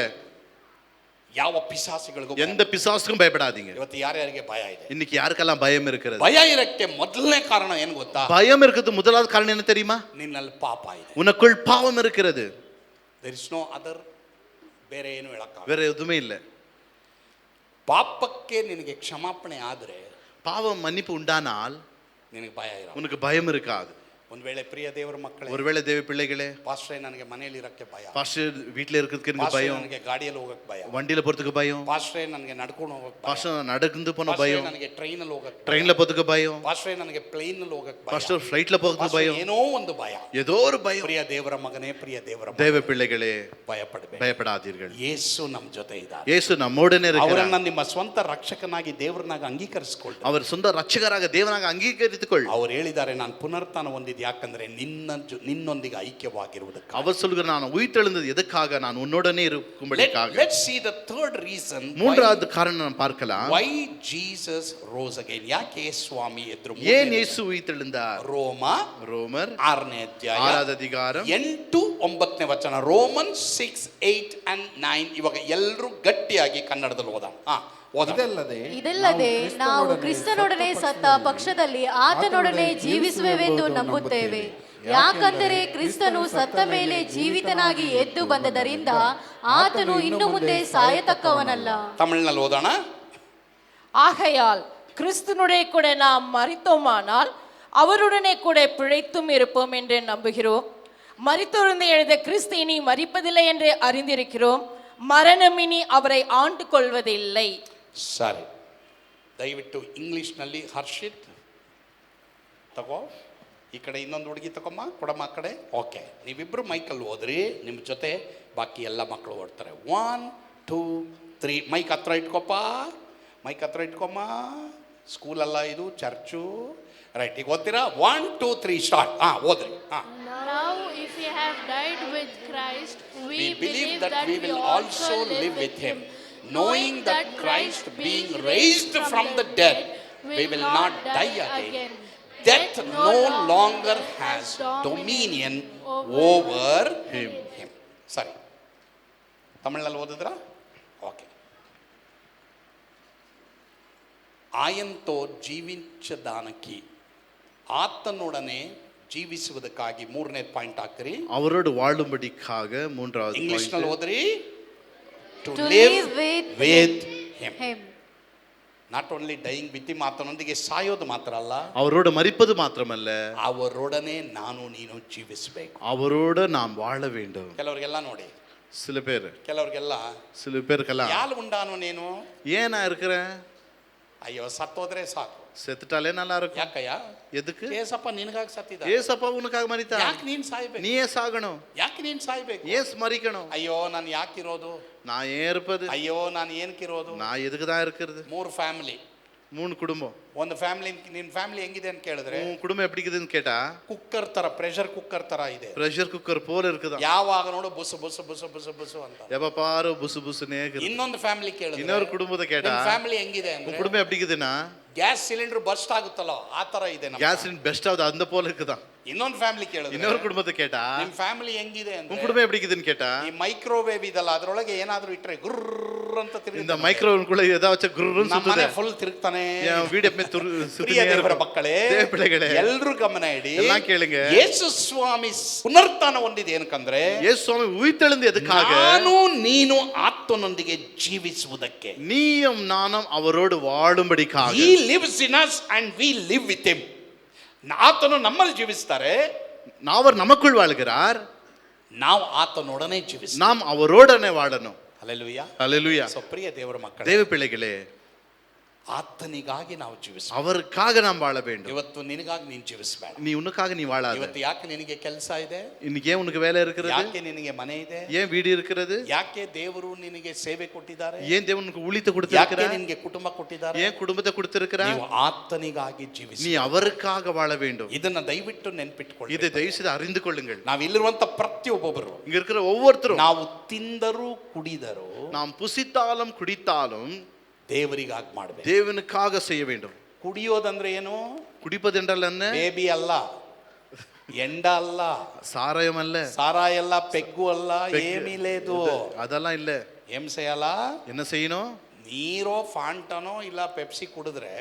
Speaker 1: ಯಾವ ಪಿಶಾಚಿಗಳಿಗೂ
Speaker 2: எந்த பிசாசுக்கும் பயப்படாதீங்க.
Speaker 1: ಇವತ್ತು ಯಾರ್ಯಾರಿಗೆ ಭಯ ಇದೆ?
Speaker 2: இன்னைக்கு யாருக்கெல்லாம் பயம் இருக்கிறது?
Speaker 1: ಭಯ ಇರಕ್ಕೆ ಮೊದಲನೇ ಕಾರಣ ಏನು ಗೊತ್ತಾ?
Speaker 2: பயம் இருக்கிறது முதலாவது காரணம் என்ன தெரியுமா?
Speaker 1: ನಿನ್ನಲ್ಲಿ ಪಾಪ ಇದೆ.
Speaker 2: உனக்குள் பாவம் இருக்கிறது.
Speaker 1: there is no other. ಬೇರೆ ಏನು ಹೇಳಕ್ಕಾಗಲ್ಲ.
Speaker 2: வேற எதுவுமே இல்ல.
Speaker 1: ಪಾಪಕ್ಕೆ ನಿನಗೆ ಕ್ಷಮಾಪಣೆ ಆದ್ರೆ,
Speaker 2: பாவம் மன்னிப்பு உண்டானால்
Speaker 1: ನಿನಗೆ ಭಯ ಇರೋ.
Speaker 2: உனக்கு பயம் இருக்காது.
Speaker 1: ಒಂದು ವೇಳೆ ಪ್ರಿಯ ದೇವರ ಮಕ್ಕಳೇ,
Speaker 2: ஒருவேளை தேவ பிள்ளைகளே,
Speaker 1: ಪಾಸ್ಟ್ರೇ ನನಗೆ ಮನೆಯಲ್ಲಿ ಇರಕ್ಕೆ ಭಯ,
Speaker 2: பாஸ்டர் வீட்ல இருக்கிறதுக்கு எனக்கு
Speaker 1: ಪಾಸ್ಟ್ರೇ
Speaker 2: பயம்,
Speaker 1: ನನಗೆ ಗಾಡಿಯಲ್ಲಿ ಹೋಗಕ್ಕೆ ಭಯ,
Speaker 2: வண்டியில போறதுக்கு பயம்,
Speaker 1: ಪಾಸ್ಟ್ರೇ ನನಗೆ ನಡ್ಕೊಂಡು ಹೋಗಕ್ಕೆ ಭಯ,
Speaker 2: பாஸ்டர் நடந்து போன
Speaker 1: ಪಾಸ್ಟ್ರೇ
Speaker 2: பயம்,
Speaker 1: ನನಗೆ ಟ್ರೈನಲ್ಲಿ ಹೋಗಕ್ಕೆ ಭಯ,
Speaker 2: ட்ரெயின்ல போறதுக்கு பயம்,
Speaker 1: ಪಾಸ್ಟ್ರೇ ನನಗೆ ಪ್ಲೇನ್ನಲ್ಲಿ ಹೋಗಕ್ಕೆ ಭಯ,
Speaker 2: பாஸ்டர் ஃப்ளைட்ல போறதுக்கு
Speaker 1: ಪಾಸ್ಟ್ರೇ
Speaker 2: பயம்,
Speaker 1: ಏನೋ ಒಂದು ಭಯ.
Speaker 2: ஏதோ ஒரு பயம்.
Speaker 1: ಪ್ರಿಯ ದೇವರ ಮಗನೇ, ಪ್ರಿಯ ದೇವರ
Speaker 2: தேவ பிள்ளைகளே,
Speaker 1: ಭಯಪಡಬೇಡ.
Speaker 2: பயப்படாதீர்கள்.
Speaker 1: ಯೇಸು ನಮ್ಮ ಜೊತೆ ಇದ್ದಾರೆ.
Speaker 2: இயேசு நம்மோடனே இருக்கிறார்.
Speaker 1: ಅವರನ್ನ ನಿಮ್ಮ ಸ್ವಂತ ರಕ್ಷಕನಾಗಿ ದೇವರನ್ನಾಗಿ ಅಂಗೀಕರಿಸಿಕೊಳ್ಳಿ.
Speaker 2: அவர் சொந்த ரட்சகராக தேவனாக அங்கீகரித்துக்கொள்.
Speaker 1: ಅವರು ಹೇಳಿದ್ದಾರೆ, ನಾನು ಪುನರುತ್ಥಾನ ಹೊಂದಿದ್ದು ಯಾಕಂದ್ರೆ ನಿನ್ನೊಂದಿಗೆ ಐಕ್ಯವಾಗಿರುವುದಕ್ಕೆ.
Speaker 2: அவர் சொல்கிறார், நான் உயிர்த்தெழுந்தது எதுக்காக? நான் உன்னோடனே இருக்கும்படிக்காக.
Speaker 1: Let's see the third reason.
Speaker 2: மூன்றாவது காரணம் நாம் பார்க்கலாம்.
Speaker 1: Why Jesus rose again? ಯಾಕೆ ಸ್ವಾಮಿ ಎದ್ರು?
Speaker 2: ஏன் இயேசு உயிர்த்தெழுந்தார்? ரோமர்
Speaker 1: 6ನೇ ಅಧ್ಯಾಯ
Speaker 2: 6வது அதிகாரம்
Speaker 1: 8-9ನೇ ವಚನ. Roman 6, 8 and 9. ಇವಾಗ ಎಲ್ಲರೂ ಗಟ್ಟಿಯಾಗಿ ಕನ್ನಡದಲ್ಲಿ ಓದಾಂ.
Speaker 3: ಇದಲ್ಲದೆ ನಾವು ಕ್ರಿಸ್ತನೊಡನೆ ಸತ್ತ ಪಕ್ಷದಲ್ಲಿ ಆತನೊಡನೆ ಜೀವಿಸುವೆವೆಂದು ನಂಬುತ್ತೇವೆ. ಯಾಕಂದರೆ ಕ್ರಿಸ್ತನು ಸತ್ತ ಮೇಲೆ ಜೀವಿತನಾಗಿ ಎದ್ದು ಬಂದದರಿಂದ ಆತನು ಇನ್ನು ಮುಂದೆ ಸಾಯತಕ್ಕವನಲ್ಲ.
Speaker 1: ತಮಿಳಿನಲ್ಲಿ ಓದೋಣ.
Speaker 5: ஆகையால் கிறிஸ்துனுடைய கூட நாம் மரித்தோமானால் அவருடனே கூட பிழைத்தும் இருப்போம் என்று நம்புகிறோம். மரித்தொழுந்து எழுத கிறிஸ்து இனி மரிப்பதில்லை என்று அறிந்திருக்கிறோம். மரணம் இனி அவரை ஆண்டு கொள்வதில்லை.
Speaker 1: ಸರಿ, ದಯವಿಟ್ಟು ಇಂಗ್ಲೀಷ್ನಲ್ಲಿ ಹರ್ಷಿತ್ ತಗೋ. ಈ ಕಡೆ ಇನ್ನೊಂದು ಹುಡುಗಿ ತಗೊಮ್ಮ, ಕೊಡಮ್ಮ ಆ ಕಡೆ. ಓಕೆ, ನೀವಿಬ್ಬರು ಮೈಕಲ್ಲಿ ಹೋದ್ರಿ, ನಿಮ್ಮ ಜೊತೆ ಬಾಕಿ ಎಲ್ಲ ಮಕ್ಕಳು ಓಡ್ತಾರೆ. 1, 2, 3. ಮೈಕ್ ಹತ್ರ ಇಟ್ಕೊಪ್ಪ, ಮೈಕ್ ಹತ್ರ ಇಟ್ಕೊಮ್ಮ. ಸ್ಕೂಲಲ್ಲ ಇದು, ಚರ್ಚು. ರೈಟ್, ಈಗ ಓದ್ತೀರಾ? 1, 2, 3 ಸ್ಟಾರ್ಟ್. ಓದ್ರಿ.
Speaker 4: Now if we have died with Christ,
Speaker 1: we believe that we will also live with him, knowing that Christ being raised from the dead, we will not die again. Death no longer has dominion over him. ಸರಿ, ತಮಿಳಿನಲ್ಲಿ ಓದಿದ್ರಾ? Okay. ಆಯಂತೋ ಜೀವಿಂಚದಾನಕಿ, ಆತನೊಡನೆ ಜೀವಿಸುವುದಕ್ಕಾಗಿ 3ನೇ point ಹಾಕ್ರಿ.
Speaker 2: அவரோடு வாழும்படிக்காக 3வது
Speaker 1: ಇಂಗ್ಲಿಷ್ನಲ್ಲಿ ಓದ್ರಿ.
Speaker 3: To live with him.
Speaker 1: Not only dying with him, ಆತನೊಂದಿಗೆ ಸಾಯೋದು ಮಾತ್ರ ಅಲ್ಲ,
Speaker 2: அவரோடு மரிப்பது மாத்திரமல்ல,
Speaker 1: ಅವರೊಡನೆ ನಾನು ನೀನು ಜೀವಿಸಬೇಕು.
Speaker 2: அவரோடு நாம் வாழ வேண்டும்.
Speaker 1: ಕೆಲವರಿಗೆಲ್ಲ ನೋಡಿ,
Speaker 2: சில பேருக்கெல்லாம்
Speaker 1: ಯಾರು ಉಂಡಾನು ನೀನು?
Speaker 2: ஏன் நான் இருக்கிறேன்?
Speaker 1: ಅಯ್ಯೋ, ಸತ್ತೋದ್ರೆ ಸಾಕು.
Speaker 2: செத்துட்டாலே நல்லா இருக்கும்.
Speaker 1: ಯಾಕಯ್ಯ?
Speaker 2: எதுக்கு?
Speaker 1: ಏಸಪ್ಪ ನಿನಗಾಗಿ ಸತ್ತಿದ.
Speaker 2: ஏசப்பா உனக்காக மரித்தார்.
Speaker 1: ಯಾಕೆ ನೀನ್ ಸಾಯ್ಬೇಕು?
Speaker 2: நீ ஏன் சாகணும்?
Speaker 1: ಯಾಕೆ ನೀನ್ ಸಾಯ್ಬೇಕು?
Speaker 2: ஏன் மரிக்கணும்?
Speaker 1: ಅಯ್ಯೋ, ನಾನು ಯಾಕಿರೋದು?
Speaker 2: நான் ஏன் இருப்பது?
Speaker 1: ಅಯ್ಯೋ, ನಾನು ಏನಕ್ಕಿರೋದು?
Speaker 2: நான் எதுக்கு தான் இருக்கிறது?
Speaker 1: 3 ಫ್ಯಾಮಿಲಿ,
Speaker 2: 3 குடும்பம்.
Speaker 1: ಒಂದು ಫ್ಯಾಮಿಲಿ. ನಿನ್ ಫ್ಯಾಮಿಲಿ ಹೆಂಗಿದೆ ಅಂತ ಕೇಳಿದ್ರೆ,
Speaker 2: உன் குடும்பம் எப்படி இருக்குதுன்னு கேட்டா,
Speaker 1: ಕುಕ್ಕರ್ ತರ, ಪ್ರೆಷರ್ ಕುಕ್ಕರ್ ತರ ಇದೆ.
Speaker 2: பிரஷர் குக்கர் போல இருக்குதா.
Speaker 1: ಯಾವಾಗ ನೋಡು ಬುಸು ಬುಸು ಬುಸು ಬುಸು ಬುಸು ಅಂತ.
Speaker 2: எப்ப பாரு புசு புசுனே இருக்குது.
Speaker 1: ಇನ್ನೊಂದು ಫ್ಯಾಮಿಲಿ ಕೇಳಿದ್ರೆ,
Speaker 2: இன்னொரு குடும்பத்தை கேட்டா,
Speaker 1: ಫ್ಯಾಮಿಲಿ ಹೆಂಗಿದೆ
Speaker 2: உன்
Speaker 1: ಅಂದ್ರೆ,
Speaker 2: குடும்பம் எப்படி இருக்குதுன்னா,
Speaker 1: ಗ್ಯಾಸ್ ಸಿಲಿಂಡರ್ ಬರ್ಸ್ಟ್ ಆಗುತ್ತಲ್ಲ ಆ ತರ ಇದೆ.
Speaker 2: ಗ್ಯಾಸ್ பெஸ்ட் ஆகுது அந்த போல இருக்குதா.
Speaker 1: ಇನ್ನೊಂದು ಫ್ಯಾಮಿಲಿ ಕೇಳಿದ್ರೆ,
Speaker 2: இன்னொரு குடும்பத்தை கேட்டா,
Speaker 1: ನಿಮ್ ಫ್ಯಾಮಿಲಿ ಹೆಂಗಿದೆ
Speaker 2: உன்
Speaker 1: ಅಂದ್ರೆ,
Speaker 2: குடும்பம் எப்படி இருக்குதுன்னு கேட்டா,
Speaker 1: ಈ ಮೈಕ್ರೋವೇವ್ ಇದಲ್ಲ, ಅದ್ರೊಳಗೆ ಏನಾದ್ರೂ ಇಟ್ರೆ ಗುರ್ರ್ ಅಂತ
Speaker 2: இந்த
Speaker 1: ತಿರುಗುತ್ತೆ.
Speaker 2: மைக்ரோவேவ்க்குள்ள ஏதாச்சும் குருன்னு
Speaker 1: ನಮ್ಮ ಮನೆ
Speaker 2: சுத்துதே.
Speaker 1: ಫುಲ್ ತಿರುಗ್ತಾನೆ.
Speaker 2: என் வீடு எப்பமே
Speaker 1: ಪ್ರಿಯ ದೇವರ ಮಕ್ಕಳೇ,
Speaker 2: ದೇವ பிள்ளைகளே,
Speaker 1: ಎಲ್ರೂ ಗಮನ ಇಡಿ.
Speaker 2: ಎಲ್ಲ ಕೇಳುங்க.
Speaker 1: ಯೇಸು ಸ್ವಾಮಿ ಪುನರುತ್ಥಾನ ಹೊಂದಿದೆ ಏನಕ್ಕಂದ್ರೆ,
Speaker 2: ಯೇಸು ಸ್ವಾಮಿ ಉಯಿತೆಳೆದು ಎದಕ್ಕಾಗ?
Speaker 1: ನಾನು ನೀನು ಆತನೊಂದಿಗೆ ಜೀವಿಸುವುದಕ್ಕೆ.
Speaker 2: நீயும் நானும் அவரோடு வாழும்படிக்காக.
Speaker 1: He lives in us and we live with him. ಆತನು ನಮ್ಮಲ್ಲಿ ಜೀವಿಸ್ತಾರೆ,
Speaker 2: அவர் நமக்குள் வாழ்கிறார்,
Speaker 1: ನಾವು ಆತನೊಡನೆ ಜೀವಿಸ್ತೀವಿ.
Speaker 2: நாம் அவரோடனே வாழணும்.
Speaker 1: ಹಲ್ಲೆಲೂಯಾ,
Speaker 2: ஹல்லேலூயா.
Speaker 1: ಪ್ರಿಯ ದೇವರ ಮಕ್ಕಳೇ,
Speaker 2: தேவ பிள்ளைகளே,
Speaker 1: ಆತನಿಗಾಗಿ ನಾವು ಜೀವಿಸಬೇಕು.
Speaker 2: அவருக்காக நாம் வாழ வேண்டும்.
Speaker 1: ಇವತ್ತು ನಿನಗಾಗಿ ನೀನು ಜೀವಿಸಬೇಡ.
Speaker 2: நீ உனக்காக நீ வாழாத.
Speaker 1: ಇವತ್ತು ಯಾಕೆ ನಿನಗೆ ಕೆಲಸ ಇದೆ?
Speaker 2: இன்னைக்கு ஏன் உனக்கு வேலை இருக்கிறது?
Speaker 1: ಯಾಕೆ ನಿನಗೆ ಮನೆ ಇದೆ?
Speaker 2: ஏன் வீடு இருக்கிறது?
Speaker 1: ಯಾಕೆ ದೇವರು ನಿನಗೆ ಸೇವೆ ಕೊಟ್ಟಿದ್ದಾರೆ?
Speaker 2: ஏன் தேவன் உனக்கு ஊழியத்தை
Speaker 1: ಯಾಕೆ
Speaker 2: கொடுத்திருக்கிறார்?
Speaker 1: ನಿನಗೆ ಕುಟುಂಬ ಕೊಟ್ಟಿದ್ದಾರೆ?
Speaker 2: ஏன் குடும்பத்தை கொடுத்திருக்கிறார்?
Speaker 1: ನೀವು ಆತನಿಗಾಗಿ ಜೀವಿಸಿ.
Speaker 2: நீ அவருக்காக வாழ வேண்டும்.
Speaker 1: ಇದನ್ನ ದಯವಿಟ್ಟು ನೆನಪಿಟ್ಟುಕೊಳ್ಳಿ.
Speaker 2: இதை தயவு செய்து அறிந்து கொள்ளுங்கள்.
Speaker 1: ನಾವು ಇಲ್ಲಿರುವಂತ ಪ್ರತಿಯೊಬ್ಬೊಬ್ಬರು,
Speaker 2: இங்க இருக்கிற ஒவ்வொருத்தரும்,
Speaker 1: ನಾವು ತಿಂದರೂ ಕುಡಿದರೂ
Speaker 2: நாம் புசித்தாலும் குடித்தாலும்
Speaker 1: ದೇವರಿಗಾಗಿ ಮಾಡಬೇಕು.
Speaker 2: தேவனுக்காக செய்ய வேண்டும்.
Speaker 1: ಕುಡಿಯೋದಂದ್ರೆ ಏನು?
Speaker 2: குடிப்பது என்றால் என்ன?
Speaker 1: ಬೇಬಿ ಅಲ್ಲ, ಎಂಡ ಅಲ್ಲ,
Speaker 2: சாராயம் அல்ல,
Speaker 1: ಸಾರಾಯ ಅಲ್ಲ, ಪೆಗ್ಗು ಅಲ್ಲ, ಏನಿಲೇದು
Speaker 2: அதெல்லாம் இல்ல.
Speaker 1: ಏಮ್ செய்யಲ್ಲ.
Speaker 2: என்ன செய்யணும்?
Speaker 1: ನೀರೋ ಫಾಂಟನೋ ಇಲ್ಲ ಪೆಪ್ಸಿ ಕುಡಿದ್ರೆ,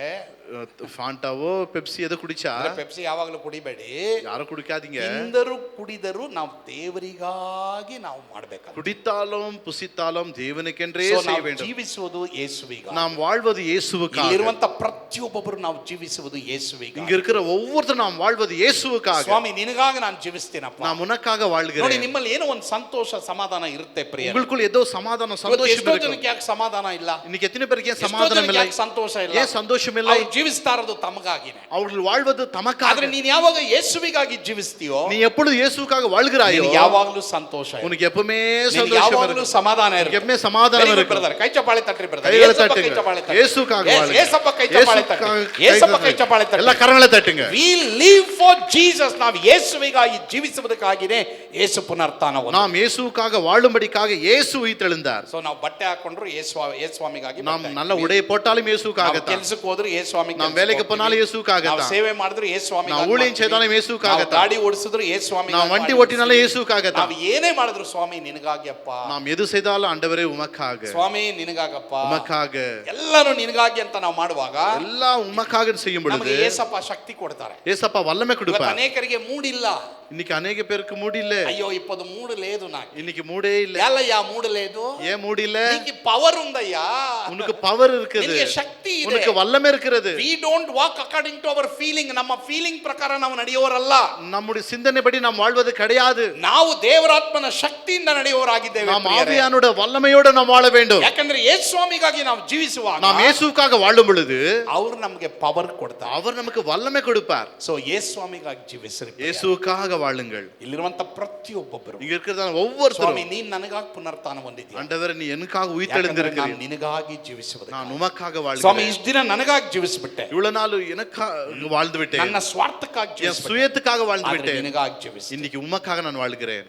Speaker 2: ಫಾಂಟಾವೋ ಪೆಪ್ಸಿ ಎದು ಕುಡಿಚಾ,
Speaker 1: ಪೆಪ್ಸಿ ಯಾವಾಗಲೂ ಕುಡಿಬೇಡಿ,
Speaker 2: ಯಾರು ಕುಡಿಕಾದೀங்க,
Speaker 1: ಎಂದರು ಕುಡಿದರು ನಾವು ದೇವರಿಗಾಗಿ ನಾವು ಮಾಡಬೇಕು.
Speaker 2: குடித்தாலும் புசித்தாலும் தேவனுக்கென்றே
Speaker 1: So,
Speaker 2: செய்ய
Speaker 1: ನಾವು
Speaker 2: வேண்டும்.
Speaker 1: ಜೀವಿಸುವುದು ಯೇಸುವಿಗಾಗಿ.
Speaker 2: நாம் வாழ்வது இயேசுவுக்காக.
Speaker 1: ಇಲ್ಲಿರುವಂತ ಪ್ರತಿಯೊಬ್ಬರು ನಾವು ಜೀವಿಸುವುದು ಯೇಸುವಿಗಾಗಿ.
Speaker 2: இங்க இருக்கிற ஒவ்வொருத்தரும் நாம் வாழ்வது இயேசுவுக்காக.
Speaker 1: ಸ್ವಾಮಿ ನಿನಗಾಗಿ ನಾನು ಜೀವಿಸ್ತೀನಪ್ಪ,
Speaker 2: நான் உனக்காக
Speaker 1: ನೋಡಿ
Speaker 2: வாழ்கிறேன்.
Speaker 1: ನಿಮ್ಮಲ್ಲಿ ಏನೋ ಒಂದು ಸಂತೋಷ ಸಮಾಧಾನ ಇರುತ್ತೆ ಪ್ರಿಯ.
Speaker 2: உங்களுக்குள் ஏதோ சமாதானம் சந்தோஷம்
Speaker 1: ಎಷ್ಟೋ
Speaker 2: இருக்கும்.
Speaker 1: ಜನಕ್ಕೆ ಯಾಕೆ ಸಮಾಧಾನ ಇಲ್ಲ?
Speaker 2: இன்னைக்கு எத்தனை பேருக்கு ஏன்
Speaker 1: ಎಷ್ಟೋ
Speaker 2: சமாதானம்
Speaker 1: ಜನಕ್ಕೆ
Speaker 2: இல்லை?
Speaker 1: ಯಾಕೆ ಸಂತೋಷ ಇಲ್ಲ?
Speaker 2: ஏன் சந்தோஷம் இல்லை?
Speaker 1: ಅವ್ರು ಜೀವಿಸ್ತಾ ಇರೋದು ತಮಗಾಗಿನೇ.
Speaker 2: அவர்கள் வாழ்வது தமக்காக.
Speaker 1: ಆದ್ರೆ ನೀನು ಯಾವಾಗ ಯೇಸುವಿಗಾಗಿ ಜೀವಿಸ್ತೀಯೋ,
Speaker 2: நீ எப்பொழுது இயேசுவுக்காக வாழ்கிறாயோ
Speaker 1: ನಿನಗೆ ಯಾವಾಗಲೂ ಸಂತೋಷ ಇರುತ್ತೆ.
Speaker 2: உனக்கு எப்பவுமே
Speaker 1: ನಿನಗೆ
Speaker 2: சந்தோஷம்
Speaker 1: ಯಾವಾಗಲೂ
Speaker 2: இருக்கும்.
Speaker 1: ಸಮಾಧಾನ ಇರುತ್ತೆ.
Speaker 2: எப்பவுமே சமாதானம்
Speaker 1: Very good,
Speaker 2: இருக்கும்.
Speaker 1: brother. ಕೈ ಚಪ್ಪಾಳೆ ತಟ್ರಿ brother.
Speaker 2: கைகளை
Speaker 1: ಯೇಸಪ್ಪ ಕೈ
Speaker 2: தட்டுங்க.
Speaker 1: ಚಪ್ಪಾಳೆ ತಟ್ರಿ.
Speaker 2: இயேசுவுக்காக வாழுங்க.
Speaker 1: ಯೇಸಪ್ಪ ಕೈ ಚಪ್ಪಾಳೆ ತಟ್ರಿ.
Speaker 2: இயேசுவுக்காக
Speaker 1: ಯೇಸಪ್ಪ ಕೈ ಚಪ್ಪಾಳೆ ತಟ್ರಿ.
Speaker 2: ಎಲ್ಲ ಕರங்களை ತட்டுங்க.
Speaker 1: We live for Jesus. ನಾವು ಯೇಸುವಿಗಾಗಿ ಜೀವಿಸುವುದಕ್ಕಾಗಿನೇ ಯೇಸು ಪುನರುತ್ಥಾನ ಹೊಂದಿದ.
Speaker 2: நாம் இயேசுவுக்காக வாழும்படிக்காக இயேசு உயிர்த்தெழுந்தார்.
Speaker 1: ಸೊ ನಾವು ಬಟ್ಟೆ ಹಾಕೊಂಡ್ರು ಯೇಸುಸ್ವಾಮಿಗಾಗಿ,
Speaker 2: நாம் நல்ல உடை போட்டாலும் இயேசுவுக்காக தான்.
Speaker 1: ಕೆಲಸಕ್ಕೆ ಹೋದ್ರು ಯೇಸುಸ್ವಾಮಿಗೆ,
Speaker 2: நாம் வேலைக்கு போனாலும் இயேசுவுக்காக
Speaker 1: ನಾವು
Speaker 2: தான்.
Speaker 1: ಸೇವೆ ಮಾಡಿದ್ರು ಯೇಸುಸ್ವಾಮಿಗೆ,
Speaker 2: ನಾವು ஊழியம் செய்தாலும் இயேசுவுக்காக தான்.
Speaker 1: ಗಾಡಿ ಓಡಿಸಿದ್ರು ಯೇಸುಸ್ವಾಮಿಗೆ,
Speaker 2: நாம் வண்டி ஓட்டினாலும் இயேசுவுக்காக தான்.
Speaker 1: ನಾವು ಏನೇ ಮಾಡಿದ್ರು ಸ್ವಾಮಿ ನಿನಗಾಗಿಯಪ್ಪ,
Speaker 2: நாம் எது செய்தாலும் ஆண்டவரே உமக்காக,
Speaker 1: ಸ್ವಾಮಿ ನಿನಗಾಗಪ್ಪ,
Speaker 2: உமக்காக,
Speaker 1: ಎಲ್ಲರೂ ನಿನಗಾಗಿ ಅಂತ ನಾವು ಮಾಡುವಾಗ
Speaker 2: எல்லாம் உமக்காக செய்யும் பொழுது
Speaker 1: ನಮಗೆ ಯೇಸಪ್ಪ ಶಕ್ತಿ ಕೊಡ್ತಾರೆ.
Speaker 2: ஏசப்பா வல்லமை
Speaker 1: ಇವತ್ತು
Speaker 2: கொடுப்பார்.
Speaker 1: ಅನೇಕರಿಗೆ ಮೂಡಿಲ್ಲ.
Speaker 2: இன்னைக்கு அநேக பேருக்கு மூடி இல்ல.
Speaker 1: అయ్యో ఇప్పుడు మూడు లేదు నాకు.
Speaker 2: இன்னைக்கு மூடே இல்ல.
Speaker 1: ఎల్లయ్యా మూడు లేదు?
Speaker 2: ஏன் மூடி இல்ல?
Speaker 1: నీకు పవర్ ఉందయ్యా,
Speaker 2: உனக்கு பவர் இருக்குது,
Speaker 1: ನಿನಗೆ ಶಕ್ತಿ ಇದೆ,
Speaker 2: உனக்கு வல்லமை இருக்கிறது.
Speaker 1: we don't walk according to our feeling. ನಮ್ಮ ಫೀಲಿಂಗ್ ಪ್ರಕಾರ ನಾವು ನಡೆಯೋರಲ್ಲ.
Speaker 2: நம்முடைய சிந்தனைப்படி நாம் வாழ்வது கிடையாது.
Speaker 1: ನಾವು ದೇವರಾತ್ಮನ ಶಕ್ತಿಯಿಂದ ನಡೆಯೋರಾಗಿದ್ದೇವೆ.
Speaker 2: நாம் ஆவியானோட வல்லமையோட நாம் வாழ வேண்டும்.
Speaker 1: ಯಾಕಂದ್ರೆ ಯೇಸು ಸ್ವಾಮಿಗಾಗಿ ನಾವು ಜೀವಿಸುವಾಗ,
Speaker 2: நாம் இயேசுவுக்காக வாழும் பொழுது
Speaker 1: ಅವರು ನಮಗೆ ಪವರ್ ಕೊಡ್ತಾರೆ.
Speaker 2: அவர் நமக்கு வல்லமை கொடுப்பார்.
Speaker 1: ಸೊ ಯೇಸು ಸ್ವಾಮಿಗಾಗಿ ಜೀವಿಸಿರಿ.
Speaker 2: இயேசுவுக்காக வாழுங்கள்.
Speaker 1: ಇಲ್ಲಿರುವಂತ ಪ್ರತಿಯೊಬ್ಬೊಬ್ಬರು,
Speaker 2: இங்க இருக்கிற ஒவ்வொருத்தரும்,
Speaker 1: ಸ್ವಾಮಿ ನೀನು ನನಗಾಗಿ ಪುನರುತ್ಥಾನ ಹೊಂದಿದ್ದೀಯ,
Speaker 2: ஆண்டவரே நீ எனக்காக உயிர்த்தெழுந்திருக்கிறீர்,
Speaker 1: ನಾನು ನಿನಗಾಗಿ ಜೀವಿಸುವುದು,
Speaker 2: நான் உமக்காக
Speaker 1: ಸ್ವಾಮಿ
Speaker 2: வாழ்கிறேன்.
Speaker 1: ಇಷ್ಟು ದಿನ ನನಗಾಗಿ ಜೀವಿಸಿಬಿಟ್ಟೆ,
Speaker 2: இவ்வளவு நாள் எனக்காக வாழ்ந்து விட்டேன்,
Speaker 1: ನನ್ನ ಸ್ವಾರ್ಥಕ್ಕಾಗಿ
Speaker 2: என்
Speaker 1: ಜೀವಿಸಿಬಿಟ್ಟೆ,
Speaker 2: சுயத்துக்காக வாழ்ந்து
Speaker 1: ಆದ್ರೆ
Speaker 2: விட்டேன்,
Speaker 1: ನಿನಗಾಗಿ ಜೀವಿಸಿ.
Speaker 2: இன்னைக்கு உமக்காக நான் வாழ்கிறேன்.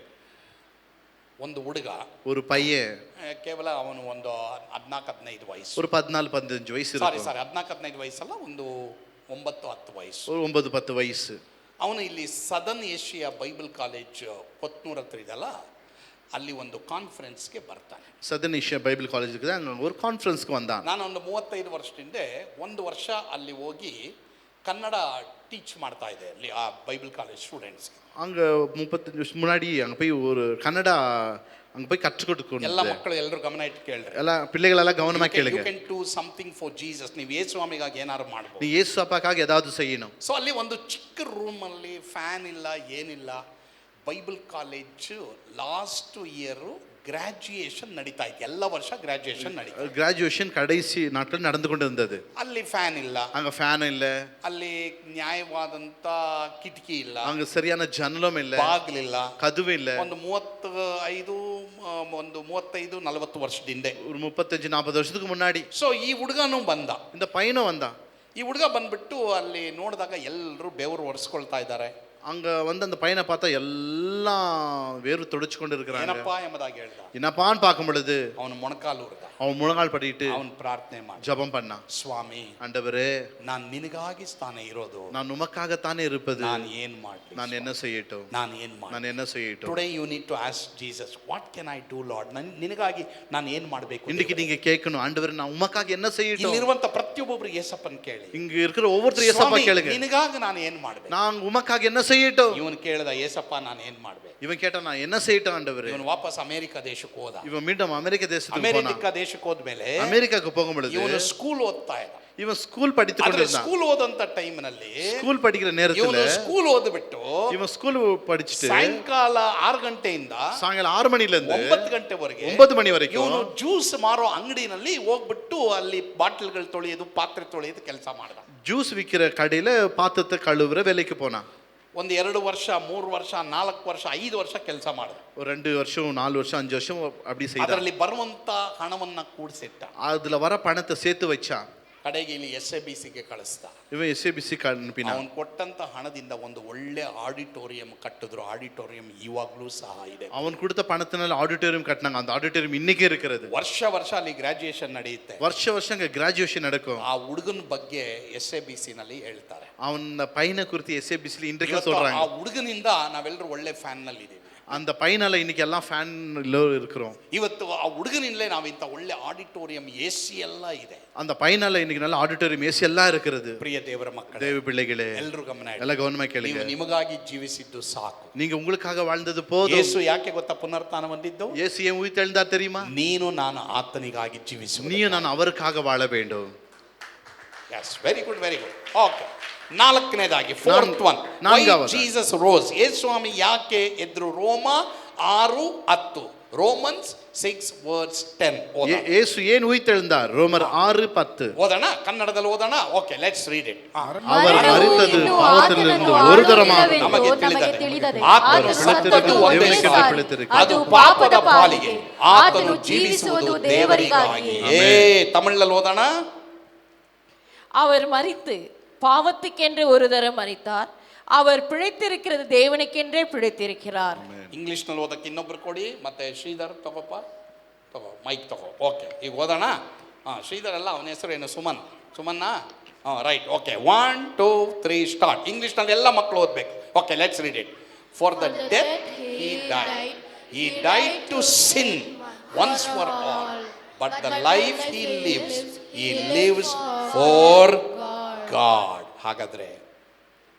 Speaker 1: ಒಂದು ಹುಡುಗ,
Speaker 2: ஒரு பையன்
Speaker 1: ಕೇವಲ ಅವನು ಒಂದು 14-15 ವಯಸ್ಸು,
Speaker 2: ஒரு 14-15 வயசு
Speaker 1: ಸಾರಿ
Speaker 2: இருக்கும்.
Speaker 1: 14-15 ವಯಸ್ಸಲ್ಲ, ಒಂದು 9-10 ವಯಸ್ಸು.
Speaker 2: ஒரு 9-10 வயசு.
Speaker 1: ಅವನು ಇಲ್ಲಿ ಸದರ್ನ್ ಏಷ್ಯಾ ಬೈಬಲ್ ಕಾಲೇಜ್ ಕೊತ್ನೂರ್ ಹತ್ರ ಇದಲ್ಲ, ಅಲ್ಲಿ ಒಂದು ಕಾನ್ಫರೆನ್ಸ್ಗೆ ಬರ್ತಾನೆ.
Speaker 2: சதன் ஏஷியா பைபிள் காலேஜுக்கு தான் அங்க ஒரு கான்ஃபரன்ஸ்க்கு வந்தான்.
Speaker 1: ನಾನು ಒಂದು 35 ವರ್ಷದಿಂದ ಒಂದು ವರ್ಷ ಅಲ್ಲಿ ಹೋಗಿ ಕನ್ನಡ ಟೀಚ್ ಮಾಡ್ತಾ ಇದ್ದೆ ಅಲ್ಲಿ ಆ ಬೈಬಲ್ ಕಾಲೇಜ್ ಸ್ಟೂಡೆಂಟ್ಸ್ಗೆ.
Speaker 2: அங்க 35 வருஷம் முன்னாடி அங்க போய் ஒரு கன்னடா அங்க போய் கற்றுக்
Speaker 1: ಎಲ್ಲ
Speaker 2: கொடுக்கணும்.
Speaker 1: ಮಕ್ಕಳು ಎಲ್ಲರೂ ಗಮನ ಇಟ್ಟು ಕೇಳ್ರಿ.
Speaker 2: ಎಲ್ಲ பிள்ளைகளெல்லாம் கவனமா
Speaker 1: You
Speaker 2: கேளுங்க.
Speaker 1: can do something for Jesus. ನೀವು ಯೇಸು ಸ್ವಾಮಿಗಾಗಿ ಏನಾದ್ರು
Speaker 2: நீ
Speaker 1: ಮಾಡಬಹುದು.
Speaker 2: இயேசு அப்பாக்காக ஏதாவது செய்யணும்.
Speaker 1: ಸೊ ಅಲ್ಲಿ ಒಂದು ಚಿಕ್ಕ ರೂಮಲ್ಲಿ ಫ್ಯಾನ್ ಇಲ್ಲ, ಏನಿಲ್ಲ. Bible college last year graduation ನಡೀತಾ ಇತ್ತು. ಎಲ್ಲ ವರ್ಷ ಗ್ರಾಜುಯೇಷನ್ ನಡೀತಾ,
Speaker 2: கிராஜுவேஷன் கடைசி நாட்கள் நடந்து கொண்டு இருந்தது.
Speaker 1: ಅಲ್ಲಿ ಫ್ಯಾನ್ ಇಲ್ಲ,
Speaker 2: அங்க ஃபேன் இல்ல,
Speaker 1: ಅಲ್ಲಿ ನ್ಯಾಯವಾದಂತ ಕಿಟಕಿ ಇಲ್ಲ,
Speaker 2: அங்க சரியான ஜன்னலும் இல்ல,
Speaker 1: ಬಾಗಿಲಿಲ್ಲ,
Speaker 2: கதவு இல்ல.
Speaker 1: ಒಂದು 35-40 ವರ್ಷದಿಂದ,
Speaker 2: ஒரு 35-40 வருஷத்துக்கு முன்னாடி.
Speaker 1: ಸೊ ಈ ಹುಡುಗನೂ ಬಂದ.
Speaker 2: இந்த பையனும் வந்தான்.
Speaker 1: ಈ ಹುಡುಗ ಬಂದ್ಬಿಟ್ಟು ಅಲ್ಲಿ ನೋಡಿದಾಗ ಎಲ್ಲರೂ ಬೆವರು ಒರೆಸ್ಕೊಳ್ತಾ ಇದ್ದಾರೆ.
Speaker 2: அங்க வந்து அந்த பையனை பார்த்தா எல்லாம் வேறு தொடச்சு கொண்டு இருக்கிறாங்க.
Speaker 1: ಏನಪ್ಪಾ ಎಂಬುದಾಗಿ ಹೇಳ್ದ.
Speaker 2: என்னப்பான்னு பார்க்கும் பொழுது
Speaker 1: ಅವನು ಮೊಣಕಾಲು ಉರ್ದ,
Speaker 2: அவன் முழங்கால் படிட்டு
Speaker 1: ಅವನು ಪ್ರಾರ್ಥನೆ ಮಾಡಿ,
Speaker 2: ஜெபம் பண்ணான்.
Speaker 1: ಸ್ವಾಮಿ
Speaker 2: ஆண்டவரே,
Speaker 1: ನಾನು ನಿನಗಾಗಿ ಸ್ಥಾನ ಇರೋದು,
Speaker 2: நான் உமக்காகத்தானே இருப்பது,
Speaker 1: ನಾನು ಏನ್ ಮಾಡ್ಲಿ,
Speaker 2: நான் என்ன செய்யட்டும்,
Speaker 1: ನಾನು ಏನ್ ಮಾಡಿ.
Speaker 2: நான் என்ன செய்யட்டும்.
Speaker 1: Today you need to ask Jesus, what can I do Lord, ನಿನಗಾಗಿ ನಾನು ಏನ್ ಮಾಡಬೇಕು.
Speaker 2: இன்னைக்கு நீங்க கேட்கணும், ஆண்டவரே நான் உமக்காக என்ன செய்யட்டும்.
Speaker 1: ಇಲ್ಲಿರುವಂತ ಪ್ರತಿಯೊಬ್ಬೊಬ್ರು ಯೇಸಪ್ಪನ್ ಕೇಳಿ,
Speaker 2: இங்க இருக்கிற ஒவ்வொருத்தரும் ஏசப்பா கேளுங்க,
Speaker 1: ನಿನಗಾಗಿ ನಾನು ಏನ್ ಮಾಡ್ಬೇಕು.
Speaker 2: நான் உமக்காக என்ன செய்யட்டும்.
Speaker 1: ಇವನು ಕೇಳಿದ, ಏಸಪ್ಪ ನಾನು ಏನ್ ಮಾಡ್ಬೇಕು.
Speaker 2: இவன் கேட்டா நான் என்ன செய்யட்டும் ஆண்டவரே.
Speaker 1: ಇವನು ವಾಪಸ್ ಅಮೆರಿಕ ದೇಶಕ್ಕೆ ಹೋದ.
Speaker 2: இவன் மீண்டும் அமெரிக்க தேசத்துக்கு போனான்.
Speaker 1: ಅಮೆರಿಕ ದೇಶಕ್ಕೆ ಹೋದ್ಮೇಲೆ
Speaker 2: அமெரிக்காக்கு போகும் பொழுது
Speaker 1: ಇವನು ಸ್ಕೂಲ್ ಓದ್ತಾ ಇದ್ದ.
Speaker 2: இவன் ஸ்கூல் படித்துக் கொண்டிருந்தான்.
Speaker 1: ಸ್ಕೂಲ್ ಓದಂತ ಟೈಮ್ ನಲ್ಲಿ,
Speaker 2: ஸ்கூல் படிக்கிற நேரத்துல
Speaker 1: ಇವನು ಸ್ಕೂಲ್ ಓದ್ಬಿಟ್ಟು
Speaker 2: இவன் ஸ்கூல் படிச்சுட்டு
Speaker 1: ಸಾಯಂಕಾಲ 6 ಗಂಟೆಯಿಂದ
Speaker 2: சாயங்காலம் 6 மணில இருந்து
Speaker 1: 9 ಗಂಟೆವರೆಗೆ
Speaker 2: 9 ಮಣಿ ವರೆಗೂ
Speaker 1: ಇವನು ಜ್ಯೂಸ್ ಮಾರೋ ಅಂಗಡಿನಲ್ಲಿ ಹೋಗ್ಬಿಟ್ಟು ಅಲ್ಲಿ ಬಾಟಲ್ಗಳು ತೊಳೆಯೋದು, ಪಾತ್ರೆ ತೊಳೆಯೋದು ಕೆಲಸ ಮಾಡ್ದ.
Speaker 2: ஜூஸ் விக்கிற கடையில பாத்திரத்தை கழுவுற வேலைக்கு போனான்.
Speaker 1: ಒಂದು 2 ವರ್ಷ 3 ವರ್ಷ 4 ವರ್ಷ 5 ವರ್ಷ ಕೆಲಸ ಮಾಡಿದ.
Speaker 2: ஒரு 2 வருஷம் 4 வருஷம் 5 வருஷம் அப்படி செய்தான்.
Speaker 1: ಅದರಲ್ಲಿ ಬರುವಂತ ಹಣವನ್ನ ಕೂಡಿಸಿಟ್ಟ.
Speaker 2: அதுல வர பணத்தை சேர்த்து வச்சான்.
Speaker 1: ಕಡೆಗೆ ಇಲ್ಲಿ SABCಗೆ ಕಳಿಸ್ದ.
Speaker 2: இவன் SABC அனுப்பினான்.
Speaker 1: ಅವನು ಕೊಟ್ಟಂತ ಹಣದಿಂದ ಒಂದು ಒಳ್ಳೆ ಆಡಿಟೋರಿಯಂ ಕಟ್ಟಿದ್ರು. ಆಡಿಟೋರಿಯಂ ಇವಾಗ್ಲೂ ಸಹ ಇದೆ.
Speaker 2: அவன் கொடுத்த பணத்தினால ஆடிட்டோரியம் கட்டினாங்க. அந்த ஆடிட்டோரியம் இன்னைக்கு இருக்கிறது.
Speaker 1: ವರ್ಷ ಅಲ್ಲಿ ಗ್ರಾಜುಯೇಷನ್ ನಡೆಯುತ್ತೆ.
Speaker 2: வருஷம் அங்க கிராஜுவேஷன் நடக்கும்.
Speaker 1: ಆ ಹುಡುಗನ ಬಗ್ಗೆ SABC ನಲ್ಲಿ ಹೇಳ್ತಾರೆ.
Speaker 2: அவன் பையனை குறித்து SABC ல இன்டர்வியூ சொல்றாங்க.
Speaker 1: ಆ ಹುಡುಗನಿಂದ ನಾವೆಲ್ಲರೂ ಒಳ್ಳೆ ಫ್ಯಾನ್ ನಲ್ಲಿ ಇದೀವಿ.
Speaker 2: அந்த பையனால இன்னைக்கு எல்லாம் ಫ್ಯಾನ್ இருக்கிறோம்.
Speaker 1: ಇವತ್ತು ಆ ಹುಡುಗನಿಂದಲೇ ನಾವು ಇಂಥ ಒಳ್ಳೆ ಆಡಿಟೋರಿಯಂ ಎಸಿ ಎಲ್ಲ ಇದೆ.
Speaker 2: அந்த பையனால இன்னைக்கு நல்ல ஆடிட்டோரியம் ஏசி எல்லாம் இருக்கிறது.
Speaker 1: ಪ್ರಿಯ ದೇವರ ಮಕ್ಕಳೇ,
Speaker 2: தேவ பிள்ளைகளே,
Speaker 1: ಎಲ್ಲರೂ ಗಮನ ಇಡಿ.
Speaker 2: ಎಲ್ಲ ಗಮನ ಕೇಳಿಗೆ.
Speaker 1: ನೀವು ನಿಮಗಾಗಿ ಜೀವಿಸಿದ್ದು ಸಾಕು.
Speaker 2: நீங்க உங்களுக்காக வாழ்ந்தது போதும்.
Speaker 1: ಯೇಸು ಯಾಕೆ ಗೊತ್ತಾ ಪುನರುತ್ಥಾನ ಹೊಂದಿದ್ದು?
Speaker 2: இயேசு ஏன் உயிர்த்தெழுந்தார் தெரியுமா?
Speaker 1: ನೀನು ನಾನು ಆತನಿಗಾಗಿ ಜೀವಿಸುವುದು.
Speaker 2: நீயும் நான் அவருக்காக வாழ வேண்டும்.
Speaker 1: Yes, very good, very good. Okay, ನಾಲ್ಕನೇದಾಗಿ ಫೋರ್ತ್ ಒನ್, ಜೀಸಸ್ ರೋಸ್. ಯೇಸು ಸ್ವಾಮಿ ಯಾಕೆ ಎದ್ರು? ರೋಮ 6:10, ರೋಮನ್ಸ್ 6:10.
Speaker 2: ಯೇಸು ಏನು ಉಯಿತೆಳುந்தார்? ರೋಮರ್ 6:10
Speaker 1: ಓದೋಣ, ಕನ್ನಡದಲ್ಲಿ ಓದೋಣ. Okay, let's read it.
Speaker 2: அவர் மரித்தது பாவத்திலிருந்து ஒரு தரமாக
Speaker 1: ನಮಗೆ ತಿಳಿದದೆ, ಆತನು ಸತ್ತದ್ದು ಒಂದೇ ಸಾರಿ, ಅದು ಪಾಪದ ಪಾಲಿಗೆ, ಆತನು ಜೀವಿಸುವುದು ದೇವರಿಗಾಗಿ. ತಮಿಳಲ್ಲಿ ಓದೋಣ.
Speaker 5: அவர் மரித்து பாவத்துக்கென்று ஒரு தரம் மரித்தார், அவர் பிழைத்திருக்கிறது தேவனுக்கென்றே பிழைத்திருக்கிறார்.
Speaker 1: ಇಂಗ್ಲಿಷ್ ನಲ್ಲಿ ಓದಕ್ಕೆ ಇನ್ನೊಬ್ರು ಕೊಡಿ. ಮತ್ತೆ ಶ್ರೀಧರ್ ತಗೋಪ್ಪ, ತಗೋ ಮೈಕ್ ತಗೋ. ಓಕೆ, ಈಗ ಓದೋಣ. ಶ್ರೀಧರ್ ಅಲ್ಲ, ಅವನ ಹೆಸರು ಏನು? ಸುಮನ್. ಸುಮನ್ನ? ರೈಟ್. Okay, 1 2 3 start. ಇಂಗ್ಲಿಷ್ ನಲ್ಲಿ ಎಲ್ಲ ಮಕ್ಕಳು ಓದಬೇಕು. Okay, let's read it. For the death he died to sin once for all, but the life he lives for God. ಹಾಗಾದ್ರೆ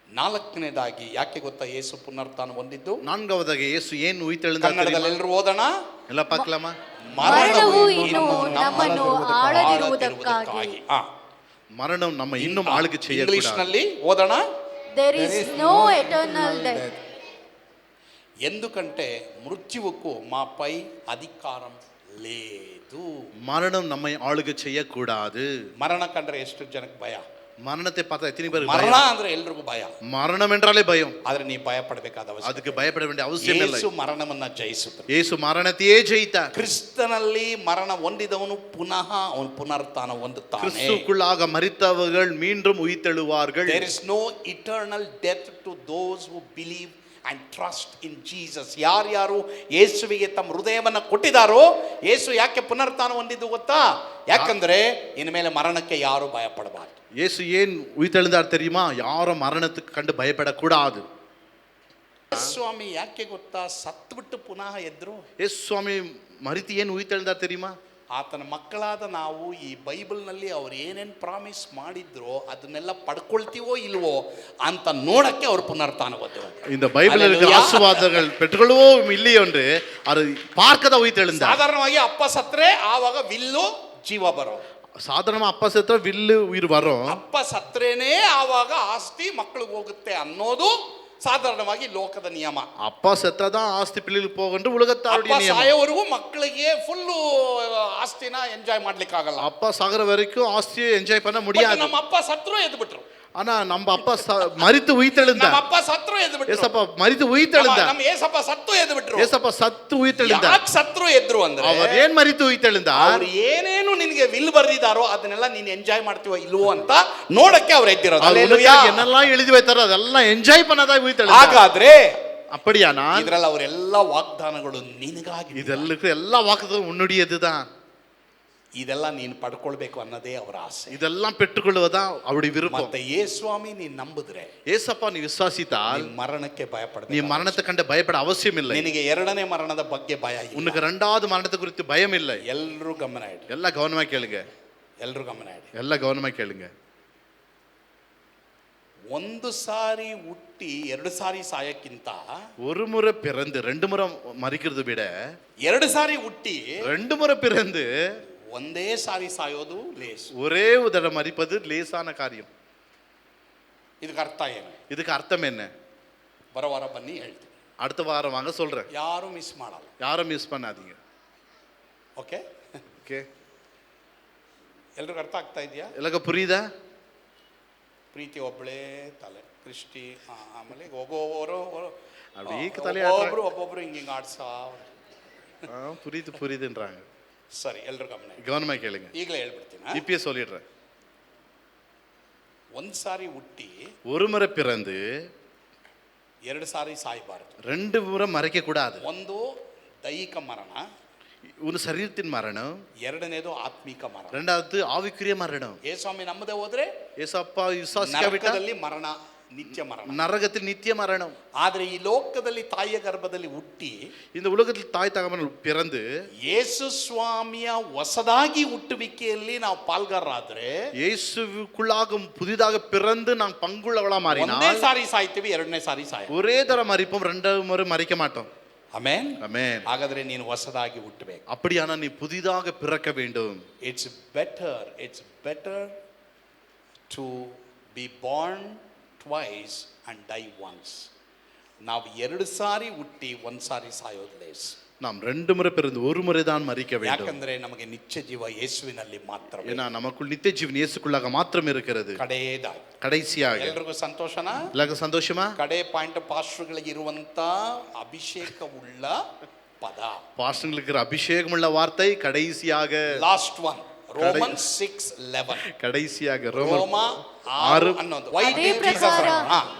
Speaker 1: ನಾಲ್ಕನೇದಾಗಿ ಯಾಕೆ ಗೊತ್ತಾ ಯೇಸು ಪುನರುತ್ಥಾನ ಹೊಂದಿದ್ದು?
Speaker 2: ನಾಲ್ಕವದಾಗಿ ಯೇಸು ಏನು ಉಯಿತೆಳುந்தாರ್?
Speaker 1: ಕನ್ನಡದಲ್ಲಿ ಎಲ್ಲರೂ ಓದೋಣ.
Speaker 2: ಎಲ್ಲ ಪಾಕ್ಲಮ್ಮ.
Speaker 3: ಮರಣವು ಇನ್ನು ನಮ್ಮನ್ನು ಆಳದಿರುವುದಕ್ಕಾಗಿ.
Speaker 2: ಮರಣವು ನಮ್ಮ ಇನ್ನೂ ಆಳ್ಗೆ చేయకూడదు.
Speaker 1: ಇಂಗ್ಲಿಷ್ ನಲ್ಲಿ ಓದೋಣ.
Speaker 3: There is no eternal death.
Speaker 1: ఎందుకంటే మృత్యువుకు మాపై అధికారం లేదు.
Speaker 2: மரணம் நம்மை ஆளுகை செய்யக்கூடாது.
Speaker 1: ಮರಣ ಕಂಡ್ರೆ ಎಷ್ಟು ಜನಕ್ಕೆ ಭಯ?
Speaker 2: மரணத்தை பார்த்தா எத்தனை பேருக்கு
Speaker 1: ಮರಣ
Speaker 2: பயம்?
Speaker 1: ಅಂದ್ರೆ ಎಲ್ರಿಗೂ ಭಯ.
Speaker 2: மரணம் என்றாலே பயம்.
Speaker 1: ಆದ್ರೆ ನೀ ಭಯ ಪಡಬೇಕಾದ ಅವಶ್ಯಕತೆ.
Speaker 2: அதுக்கு பயப்பட வேண்டிய அவசியம் இல்லை.
Speaker 1: ಯೇಸು ಮರಣವನ್ನ ಜಯಿಸುತ್ತಾನೆ.
Speaker 2: ಯೇಸು ಮರಣத்தையே ಜಯಿத்தார்.
Speaker 1: ಕ್ರಿಸ್ತನಲ್ಲಿ ಮರಣ ಹೊಂದಿದವನು ಪುನಃ ಅವನು ಪುನರುತ್ಥಾನ ಹೊಂದುತ್ತಾನೆ.
Speaker 2: கிறிஸ்துவுக்குள்ளாக மரித்தவர்கள் மீண்டும் உயிர்த்தெழுவார்கள்.
Speaker 1: There is no eternal death to those who believe and trust in Jesus. ಯಾರ್ಯಾರು ಯೇಸುವಿಗೆ ತಮ್ಮ ಹೃದಯವನ್ನು ಕೊಟ್ಟಿದ್ದಾರೋ, ಯೇಸು ಯಾಕೆ ಪುನರುತ್ಥಾನ ಹೊಂದಿದ್ದು ಗೊತ್ತಾ? ಯಾಕಂದ್ರೆ ಇನ್ಮೇಲೆ ಮರಣಕ್ಕೆ ಯಾರು ಭಯ ಪಡಬಾರದು.
Speaker 2: இயேசு ஏன் உயிர்த்தெழுந்தார் தெரியுமா? யாரும் மரணத்துக்கு கண்டு பயப்படக்கூடாது.
Speaker 1: ಸ್ವಾಮಿ ಯಾಕೆ ಗೊತ್ತಾ ಸತ್ಬಿಟ್ಟು ಪುನಃ ಎದ್ರು?
Speaker 2: ಯೇಸು ಸ್ವಾಮಿ ಮರಿತು ಏನು ಉಯಿತೆಳುತ್ತಾರ್ தெரியுமா?
Speaker 1: ಆತನ ಮಕ್ಕಳಾದ ನಾವು ಈ ಬೈಬಲ್ನಲ್ಲಿ ಅವ್ರು ಏನೇನು ಪ್ರಾಮಿಸ್ ಮಾಡಿದ್ರೋ ಅದನ್ನೆಲ್ಲ ಪಡ್ಕೊಳ್ತೀವೋ ಇಲ್ವೋ ಅಂತ ನೋಡಕ್ಕೆ ಅವ್ರು ಪುನರುತ್ಥಾನ ಹೊಂದಿದ್ರು.
Speaker 2: இந்த பைபிள்ல இருக்கிற ஆசீர்வாதங்கள் பெற்றுக்கொள்வோம் இல்லையோ என்று அது பார்க்கத உயிர்த்தெழுந்தார்.
Speaker 1: ಸಾಧಾರಣವಾಗಿ ಅಪ್ಪ ಸತ್ರೆ ಆವಾಗ ವಿಲ್ಲು ಜೀವ ಬರೋ.
Speaker 2: சாதாரணமா அப்பா செத்தா வில்லு உயிர் வரும்.
Speaker 1: ಅಪ್ಪ ಸತ್ರೇನೇ ಆವಾಗ ಆಸ್ತಿ ಮಕ್ಕಳಿಗೆ ಹೋಗುತ್ತೆ ಅನ್ನೋದು ಸಾಧಾರಣವಾಗಿ ಲೋಕದ ನಿಯಮ.
Speaker 2: அப்பா செத்தாதான் ஆஸ்தி பிள்ளைகளுக்கு போகுன்ற உலகத்தாருடைய நியமம்.
Speaker 1: ಸಾಯೋವರೆಗೂ ಮಕ್ಕಳಿಗೆ ಫುಲ್ಲು ಆಸ್ತಿನ ಎಂಜಾಯ್ ಮಾಡ್ಲಿಕ್ಕೆ ಆಗಲ್ಲ.
Speaker 2: அப்பா சாகர வரைக்கும் ஆஸ்தியை என்ஜாய் பண்ண முடியாது.
Speaker 1: ನಮ್ಮ ಅಪ್ಪ ಸತ್ರು ಎದ್ದು ಬಿಟ್ರು.
Speaker 2: ஆனா நம்ம அப்பா மரித்து உயிர்த்தெழுந்தார்.
Speaker 1: ನಮ್ಮ ಅಪ್ಪ ಸತ್ರು ಎದ್ದು ಬಿಟ್ರು.
Speaker 2: ஏசப்பா மரித்து உயிர்த்தெழுந்தார்.
Speaker 1: ನಮ್ಮ ಏಸಪ್ಪ ಸತ್ತು ಎದ್ದು ಬಿಟ್ರು.
Speaker 2: ஏசப்பா ಸತ್ತು ಉಯಿತೆಳುந்தார்.
Speaker 1: ಯಾಕೆ ಸತ್ರು ಎದ್ರು ಅಂದ್ರೆ
Speaker 2: அவர் ಏನ್ ಮರಿತು ಉಯಿತೆಳುந்தார்?
Speaker 1: ಅವರು ಏನೇನು ನಿನಗೆ ವಿಲ್ ಬರ್ದಿದ್ದಾರೋ ಅದನ್ನೆಲ್ಲ ನೀನು ಎಂಜಾಯ್ ಮಾಡ್ತೀವೋ ಇಲ್ವೋ ಅಂತ ನೋಡಕ್ಕೆ ಅವ್ರು ಎದ್ದಿರೋದು.
Speaker 2: அல்லேலூயா. என்னெல்லாம் எழுதி வைத்தாரோ அதெல்லாம் ಎಂಜಾಯ್ பண்ணதா ಉಯಿತೆಳುந்தார்.
Speaker 1: ಹಾಗಾದ್ರೆ
Speaker 2: அப்படியானா
Speaker 1: ಇದರಲ್ಲಿ ಅವರೆಲ್ಲ ವಾಗ್ದಾನಗಳು ನಿನಗಾಗಿ,
Speaker 2: இதெல்லாம் எல்லா வாக்குகளும் உன்னுடையதுதான்.
Speaker 1: ಇದೆಲ್ಲ ನೀನು ಪಡ್ಕೊಳ್ಬೇಕು ಅನ್ನೋದೇ ಅವರ ಆಸೆ.
Speaker 2: இதெல்லாம் பெற்றுக்கொள்வதா அவருடைய விருப்பம்.
Speaker 1: ಮತ್ತೆ ಯೇಸುಸ್ವಾಮಿ ನೀನು ನಂಬಿದ್ರೆ,
Speaker 2: ஏசப்பா நீ விசுவாசித்தால்
Speaker 1: ಮರಣಕ್ಕೆ ಭಯ ಪಡಬೇಕು.
Speaker 2: நீ மரணத்தை கண்டு பயப்பட அவசியம் இல்லை.
Speaker 1: ನಿನಗೆ ಎರಡನೇ ಮರಣದ ಬಗ್ಗೆ ಭಯ ಇಲ್ಲ.
Speaker 2: உனக்கு இரண்டாவது மரணத்தை குறித்து பயம் இல்லை.
Speaker 1: ಎಲ್ಲರೂ ಗಮನ ಇಡಿ.
Speaker 2: ಎಲ್ಲ ಗಮನವಾಗಿ ಕೇಳುங்க.
Speaker 1: ಎಲ್ಲರೂ ಗಮನ ಇಡಿ.
Speaker 2: ಎಲ್ಲ ಗಮನವಾಗಿ ಕೇಳುங்க.
Speaker 1: ಒಂದು ಸಾರಿ ಹುಟ್ಟಿ ಎರಡು ಸಾರಿ ಸಾಯಕ್ಕಿಂತ
Speaker 2: ஒரு முறை பிறந்து ரெண்டு முறை மரிக்கிறது விட
Speaker 1: ಎರಡು ಸಾರಿ ಹುಟ್ಟಿ
Speaker 2: ரெண்டு முறை பிறந்து
Speaker 1: ಒಂದೇ ಸಾರಿ ಸಾಯೋದು ಲೇಸು.
Speaker 2: ஒரே உதட மரிப்பது லேசான காரியம்.
Speaker 1: ಇದಕ್ಕೆ ಅರ್ಥ ಏನು?
Speaker 2: இதுக்கு அர்த்தம் என்ன?
Speaker 1: ಬರೋ ವಾರ ಬನ್ನಿ ಹೇಳ್ತೀನಿ.
Speaker 2: அடுத்த வாரம் வாங்க சொல்றேன்.
Speaker 1: ಯಾರು ಮಿಸ್ ಮಾಡಲ್ಲ.
Speaker 2: யாரும் மிஸ் பண்ணாதீங்க.
Speaker 1: ಓಕೆ
Speaker 2: ஓகே,
Speaker 1: ಎಲ್ರಿಗೂ ಅರ್ಥ ಆಗ್ತಾ ಇದೆಯಾ?
Speaker 2: ಎಲ್ಲಗ புரியுதா?
Speaker 1: ಪ್ರೀತಿ ಒಬ್ಬಳೇ ತಲೆ ದೃಷ್ಟಿ. ಆಮೇಲೆ ಹೋಗೋವರು
Speaker 2: அப்படியே தலை
Speaker 1: ಒಬ್ಬೊಬ್ರು ಹಿಂಗೆ ಆಡ್ಸಾ.
Speaker 2: புரியுது புரியுதுன்றாங்க.
Speaker 1: ಸರಿ, ಎಲ್ರು
Speaker 2: கவனமாக கேளுங்க.
Speaker 1: ಈಗಲೇ ಹೇಳ್ಬಿಡ್ತೀನಿ.
Speaker 2: இப்பயே சொல்லிடுறேன்.
Speaker 1: ಒಂದು ಸಾರಿ ಹುಟ್ಟಿ
Speaker 2: ஒரு முறை பிறந்து
Speaker 1: ಎರಡು ಸಾರಿ ಸಾಯಬಾರದು.
Speaker 2: ரெண்டு முறை மறைக்க கூடாது.
Speaker 1: ಒಂದು ದೈಹಿಕ ಮರಣ,
Speaker 2: ಒಂದು ಶರೀರத்தின் மரணம்,
Speaker 1: ಎರಡನೇದು ಆತ್ಮಿಕ ಮರಣ,
Speaker 2: ரெண்டாவது ஆவிக்குரிய மரணம்.
Speaker 1: ಯೇಸುಸ್ವಾಮಿ ನಮ್ಮದೇ ಹೋದ್ರೆ
Speaker 2: ஏசப்பா விசுவாசிக்காவிட்டால்
Speaker 1: ನರಕದಲ್ಲಿ ಮರಣ ನಿತ್ಯ ಮರಣ.
Speaker 2: நரகத்தில் நித்திய மரணம்.
Speaker 1: ಆದ್ರೆ ಈ ಲೋಕದಲ್ಲಿ ತಾಯಿಯ ಗರ್ಭದಲ್ಲಿ ಹುಟ್ಟಿ
Speaker 2: இந்த உலகத்தில் தாய் தகவல் பிறந்து
Speaker 1: ಯೇಸು ಸ್ವಾಮಿಯ ಹೊಸದಾಗಿ ಹುಟ್ಟುವಿಕೆಯಲ್ಲಿ ನಾವು ಪಾಲ್ಗಾರರಾದ್ರೆ
Speaker 2: இயேசுவுக்குள்ளாக புதிதாக பிறந்து நாம் பங்குள்ளவளா
Speaker 1: ಒಂದೇ
Speaker 2: மாறினால்
Speaker 1: ಸಾರಿ ಸಾಯ್ತೀವಿ, ಎರಡನೇ ಸಾರಿ ಸಾಯ.
Speaker 2: ஒரே தரம் மறிப்போம், ரெண்டாவது முறை மறிக்க மாட்டோம்.
Speaker 1: ಆಮೆನ್.
Speaker 2: ஆமென்.
Speaker 1: ಹಾಗಾದ್ರೆ ನೀನು ಹೊಸದಾಗಿ ಹುಟ್ಟಬೇಕು.
Speaker 2: அப்படியானா நீ புதிதாக பிறக்க வேண்டும்.
Speaker 1: It's better to be born twice and die once. ನಾವು ಎರಡು ಸಾರಿ ಹುಟ್ಟಿ ಒಂದು ಸಾರಿ ಸಾಯೋದು ಲೇಸ್.
Speaker 2: நாம் ரெண்டு முறை பிறந்து ஒரு முறை தான் மறிக்க வேண்டும்.
Speaker 1: ಯಾಕಂದ್ರೆ ನಮಗೆ ನಿತ್ಯ ಜೀವ ಯೇಸುವಿನಲ್ಲಿ ಮಾತ್ರ.
Speaker 2: ஏன்னா நமக்குள் நித்திய ஜீவன் இயேசுக்குள்ளாக மாத்திரம் இருக்கிறது.
Speaker 1: ಕಡೆಯದಾಗಿ
Speaker 2: கடைசியாக
Speaker 1: ಎಲ್ರಿಗೂ ಸಂತೋಷನಾ?
Speaker 2: எல்லாருக்கும் சந்தோஷமா?
Speaker 1: ಕಡೆ ಪಾಯಿಂಟ್ ಪಾಸ್ಟರ್ಗಳಿಗೆ ಇರುವಂತ ಅಭಿಷೇಕವುಳ್ಳ ಪದ,
Speaker 2: பாஸ்டர்களுக்கு இருக்கிற அபிஷேகமுள்ள வார்த்தை கடைசியாக.
Speaker 1: Last one Romans 6:11.
Speaker 2: கடைசியாக
Speaker 1: ರೋಮ 6 ಅನ್ನೋದು.
Speaker 3: ಅದೇ ಪ್ರಕಾರ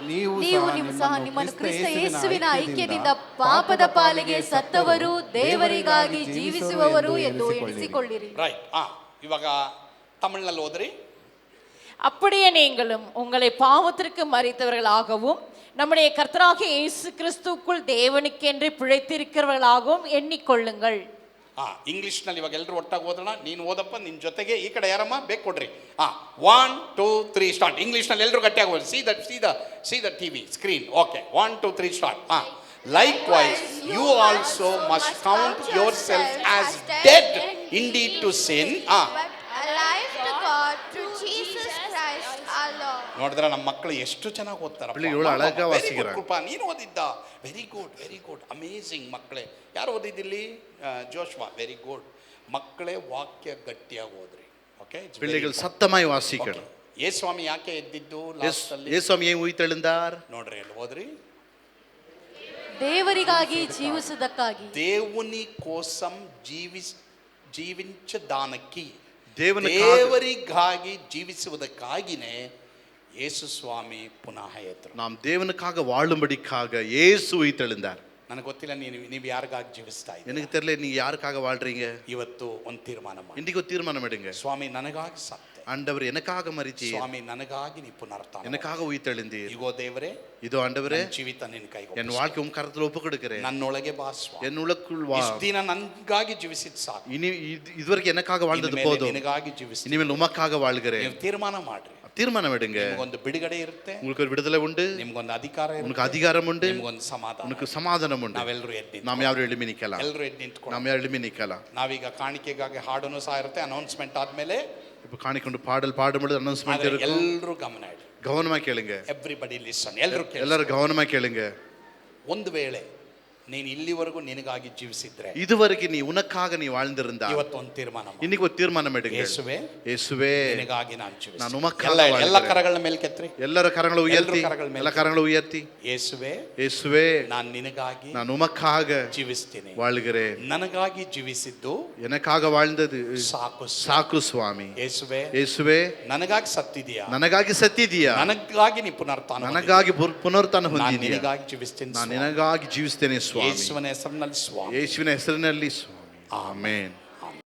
Speaker 3: ನೀವು ನಿಮ್ಮನ್ನು ಕ್ರಿಸ್ತ ಯೇಸುವಿನ ಐಕ್ಯದಿಂದ ಪಾಪದ ಪಾಲಿಗೆ ಸತ್ತವರು, ದೇವರಿಗಾಗಿ ಜೀವಿಸುವವರು ಎಂದು ಎಣಿಸಿಕೊಳ್ಳಿರಿ.
Speaker 1: ರೈಟ್. ಇವಾಗ ತಮಿಳ್ನಲ್ಲಿ ಹೋದ್ರಿ.
Speaker 5: அப்படியே நீங்களும் உங்களை பாவத்திற்கு மரித்தவர்களாகவும் நம்முடைய கர்த்தராகிய இயேசு கிறிஸ்துவுக்குள் தேவனுக்கென்று பிழைத்திருக்கிறவர்களாகவும் ಎಣ್ಣಿಕೊಳ್ಳುங்கள்.
Speaker 1: ಇಂಗ್ಲಿಷ್ ನಲ್ಲಿ ಇವಾಗ ಎಲ್ಲರೂ ಒಟ್ಟಾಗಿ ಓದೋಣ. ನೀನು ಓದಪ್ಪ, ನಿನ್ ಜೊತೆಗೆ ಈ ಕಡೆ ಯಾರಮ್ಮ ಬೇಕು ಕೊಡ್ರಿ. 1 2 3 ಸ್ಟಾರ್ಟ್. ಇಂಗ್ಲಿಷ್ ನಲ್ಲಿ ಎಲ್ಲರೂ ಗಟ್ಟಿಯಾಗಿ ಓದಿ. C the TV screen. Okay, 1 2 3 start. Likewise you also must count yourselves as dead indeed to sin,
Speaker 3: alive to God through Jesus Christ our Lord.
Speaker 1: ನೋಡಿದ್ರೆ ನಮ್ಮ ಮಕ್ಕಳು ಎಷ್ಟು ಚೆನ್ನಾಗಿ ಓದ್ತಾರೆ.
Speaker 2: பிள்ளைகள் அழகா வாசிக்கிறாங்க.
Speaker 1: ಕೃಪಾ, ನೀನು ಓದಿದ್ದ? Very good amazing. ಮಕ್ಕಳೇ, ಯಾರು ಓದಿದ್ದಿಲ್ಲಿ? Joshua, very good. ಮಕ್ಕಳೇ ವಾಕ್ಯ ಗಟ್ಟಿಯಾಗಿ ಓದ್ರಿ. ಓಕೆ,
Speaker 2: பிள்ளைகள் சத்தமாய் வாசிக்கணும்.
Speaker 1: ಯೇಸುಸ್ವಾಮಿ ಯಾಕೆ ಎದ್ದಿದ್ದು ಲಾಸ್ಟ್ ಅಲ್ಲಿ?
Speaker 2: இயேசுவாமி ஏன் உயிர்த்தெழுந்தார்?
Speaker 1: ನೋಡ್ರಿ, ಅಲ್ಲಿ ಓದ್ರಿ.
Speaker 3: ದೇವರಿಗಾಗಿ ಜೀವಿಸುವುದಕ್ಕಾಗಿ.
Speaker 1: దేవుని కోసం జీవించడానికి, ದೇವರಿಗಾಗಿ ಜೀವಿಸುವುದಕ್ಕಾಗಿನೇ ಯೇಸು ಸ್ವಾಮಿ ಪುನಃ ಎದ್ರು.
Speaker 2: நாம் தேவனுக்காக வாழும்படிக்காக இயேசு உயிர்த்தெழுந்தார்.
Speaker 1: ನನಗೆ ಗೊತ್ತಿಲ್ಲ ನೀವು ಯಾರಿಗಾಗಿ ಜೀವಿಸ್ತಾ ಇದ್ದೀರಿ.
Speaker 2: எனக்கு தெரியல நீங்க யாருக்காக வாழ்றீங்க.
Speaker 1: ಇವತ್ತು ಒಂದು ತೀರ್ಮಾನ ಮಾಡಿ.
Speaker 2: இன்னைக்கு ஒரு தீர்மானம் எடுங்க.
Speaker 1: ಸ್ವಾಮಿ ನನಗಾಗಿ ಸತ್ತೆ.
Speaker 2: ஆண்டவர் எனக்காக மரித்தீர்.
Speaker 1: ಸ್ವಾಮಿ ನನಗಾಗಿ ನೀ ಪುನರುತ್ಥಾನ.
Speaker 2: எனக்காக உயிர்த்தெழுந்தீர்.
Speaker 1: ಇಗೋ ದೇವರೇ,
Speaker 2: இதோ ஆண்டவரே,
Speaker 1: ಜೀವಿತ ನಿನ್ನ ಕೈಗೆ
Speaker 2: என் வாழ்க்கை உம் கரத்தில் ஒப்பு கொடுக்கிறேன்.
Speaker 1: ನನ್ನೊಳಗೆ ಬಾ ಸ್ವಾಮಿ.
Speaker 2: என் உள்ளுக்குள் வா.
Speaker 1: ಇಷ್ಟು ದಿನ ನನಗಾಗಿ ಜೀವಿಸಿದ ಸಾಕು.
Speaker 2: இனி இதுவரைக்கும் எனக்காக வாழ்ந்தது போதும்.
Speaker 1: ನಿನಗಾಗಿ ಜೀವಿಸ್ತೀನಿ.
Speaker 2: இனிமேல் உமக்காக வாழ்கிறேன்.
Speaker 1: ನೀವು ತೀರ್ಮಾನ ಮಾಡ್ರಿ.
Speaker 2: தீர்மானம் எடுங்க.
Speaker 1: ನಿಮಗೊಂದು ಬಿಡುಗಡೆ ಇರುತ್ತೆ.
Speaker 2: உங்களுக்கு ஒரு விடுதலை உண்டு.
Speaker 1: ನಿಮಗೊಂದು ಅಧಿಕಾರ ಇರುತ್ತೆ.
Speaker 2: உனக்கு அதிகாரம் உண்டு.
Speaker 1: ನಿಮಗೊಂದು ಸಮಾಧಾನ.
Speaker 2: உனக்கு சமாதானம் உண்டு.
Speaker 1: ನಾವೆಲ್ಲರೂ ಎದ್ದು
Speaker 2: நாம் யாரும் எழுப்பி நிக்கலாம்.
Speaker 1: ಎಲ್ಲರೂ ಎದ್ದು ನಿಂತ್ಕೊಂಡು
Speaker 2: நாம் யாரும் எழுப்பி நிக்கலாம்.
Speaker 1: ನಾವೀಗ ಕಾಣಿಕೆಗಾಗಿ ಹಾಡನ್ನು ಸಹ ಇರುತ್ತೆ. ಅನೌನ್ಸ್ಮೆಂಟ್ ಆದ್ಮೇಲೆ
Speaker 2: இப்போ காணிக்கொண்டு பாடல் பாடும்போது அனௌன்ஸ்மெண்ட் இருக்கும்.
Speaker 1: ಎಲ್ಲರೂ ಗಮನ ಇಡಿ.
Speaker 2: கவனமா கேளுங்க.
Speaker 1: Everybody listen. ಎಲ್ಲರೂ ಕೇಳಿ.
Speaker 2: எல்லாரும் கவனமா கேளுங்க.
Speaker 1: ಒಂದು ವೇಳೆ ನೀನು ಇಲ್ಲಿವರೆಗೂ ನಿನಗಾಗಿ ಜೀವಿಸಿದ್ರೆ,
Speaker 2: இதுவரைக்கும் நீ உனக்காக நீ வாழ்ந்திருந்தா,
Speaker 1: ಇವತ್ತು ಒಂದು ತೀರ್ಮಾನ ಮಾಡಿ.
Speaker 2: இன்னைக்கு ஒரு தீர்மானம் எடுங்க.
Speaker 1: ಯೇಸುವೇ,
Speaker 2: ಯೇಸುவே,
Speaker 1: ನಿನಗಾಗಿ ನಾನು ಜೀವಿಸ್ತೀನಿ.
Speaker 2: ನಾನು ಉಮಕ್ಕಾಗಿ
Speaker 1: ಎಲ್ಲ ಕರಗಳ ಮೇಲೆ ಕೆತ್ರಿ.
Speaker 2: ಎಲ್ಲರ ಕರಗಳು ಉಯರ್ತಿ. ಎಲ್ಲ ಕರಗಳು ಉಯರ್ತಿ.
Speaker 1: ಯೇಸುವೇ,
Speaker 2: ಯೇಸುவே,
Speaker 1: ನಾನು ನಿನಗಾಗಿ
Speaker 2: நான் உமக்காக
Speaker 1: ಜೀವಿಸ್ತೀನಿ.
Speaker 2: வாழ்கிறேன்.
Speaker 1: ನನಗಾಗಿ ಜೀವಿಸಿದ್ದು
Speaker 2: எனக்காக வாழ்ந்தது
Speaker 1: ಸಾಕು
Speaker 2: ಸಾಕು ಸ್ವಾಮಿ.
Speaker 1: ಯೇಸುವೇ,
Speaker 2: ಯೇಸುவே,
Speaker 1: ನನಗಾಗಿ ಸತ್ತಿದೀಯಾ?
Speaker 2: ನನಗಾಗಿ ಸತ್ತಿದೀಯಾ?
Speaker 1: ನನಗಾಗಿ ನೀ ಪುನರುತ್ಥಾನ.
Speaker 2: ನನಗಾಗಿ ಪುನರುತ್ಥಾನ
Speaker 1: ನಾನು
Speaker 2: ಹೊಂದಿದೀಯಾ?
Speaker 1: ನಿನಗಾಗಿ ಜೀವಿಸ್ತೀನಿ.
Speaker 2: ನಾನು ನಿನಗಾಗಿ ಜೀವಿಸ್ತೇನೆ ಸ್ವಾಮಿ.
Speaker 1: ಯೇಸುವಿನ ಹೆಸರಿನಲ್ಲಿ ಸ್ವಾಮಿ.
Speaker 2: ಯೇಸುವಿನ ಹೆಸರಿನಲ್ಲಿ ಸ್ವಾಮಿ. ಆಮೆನ್.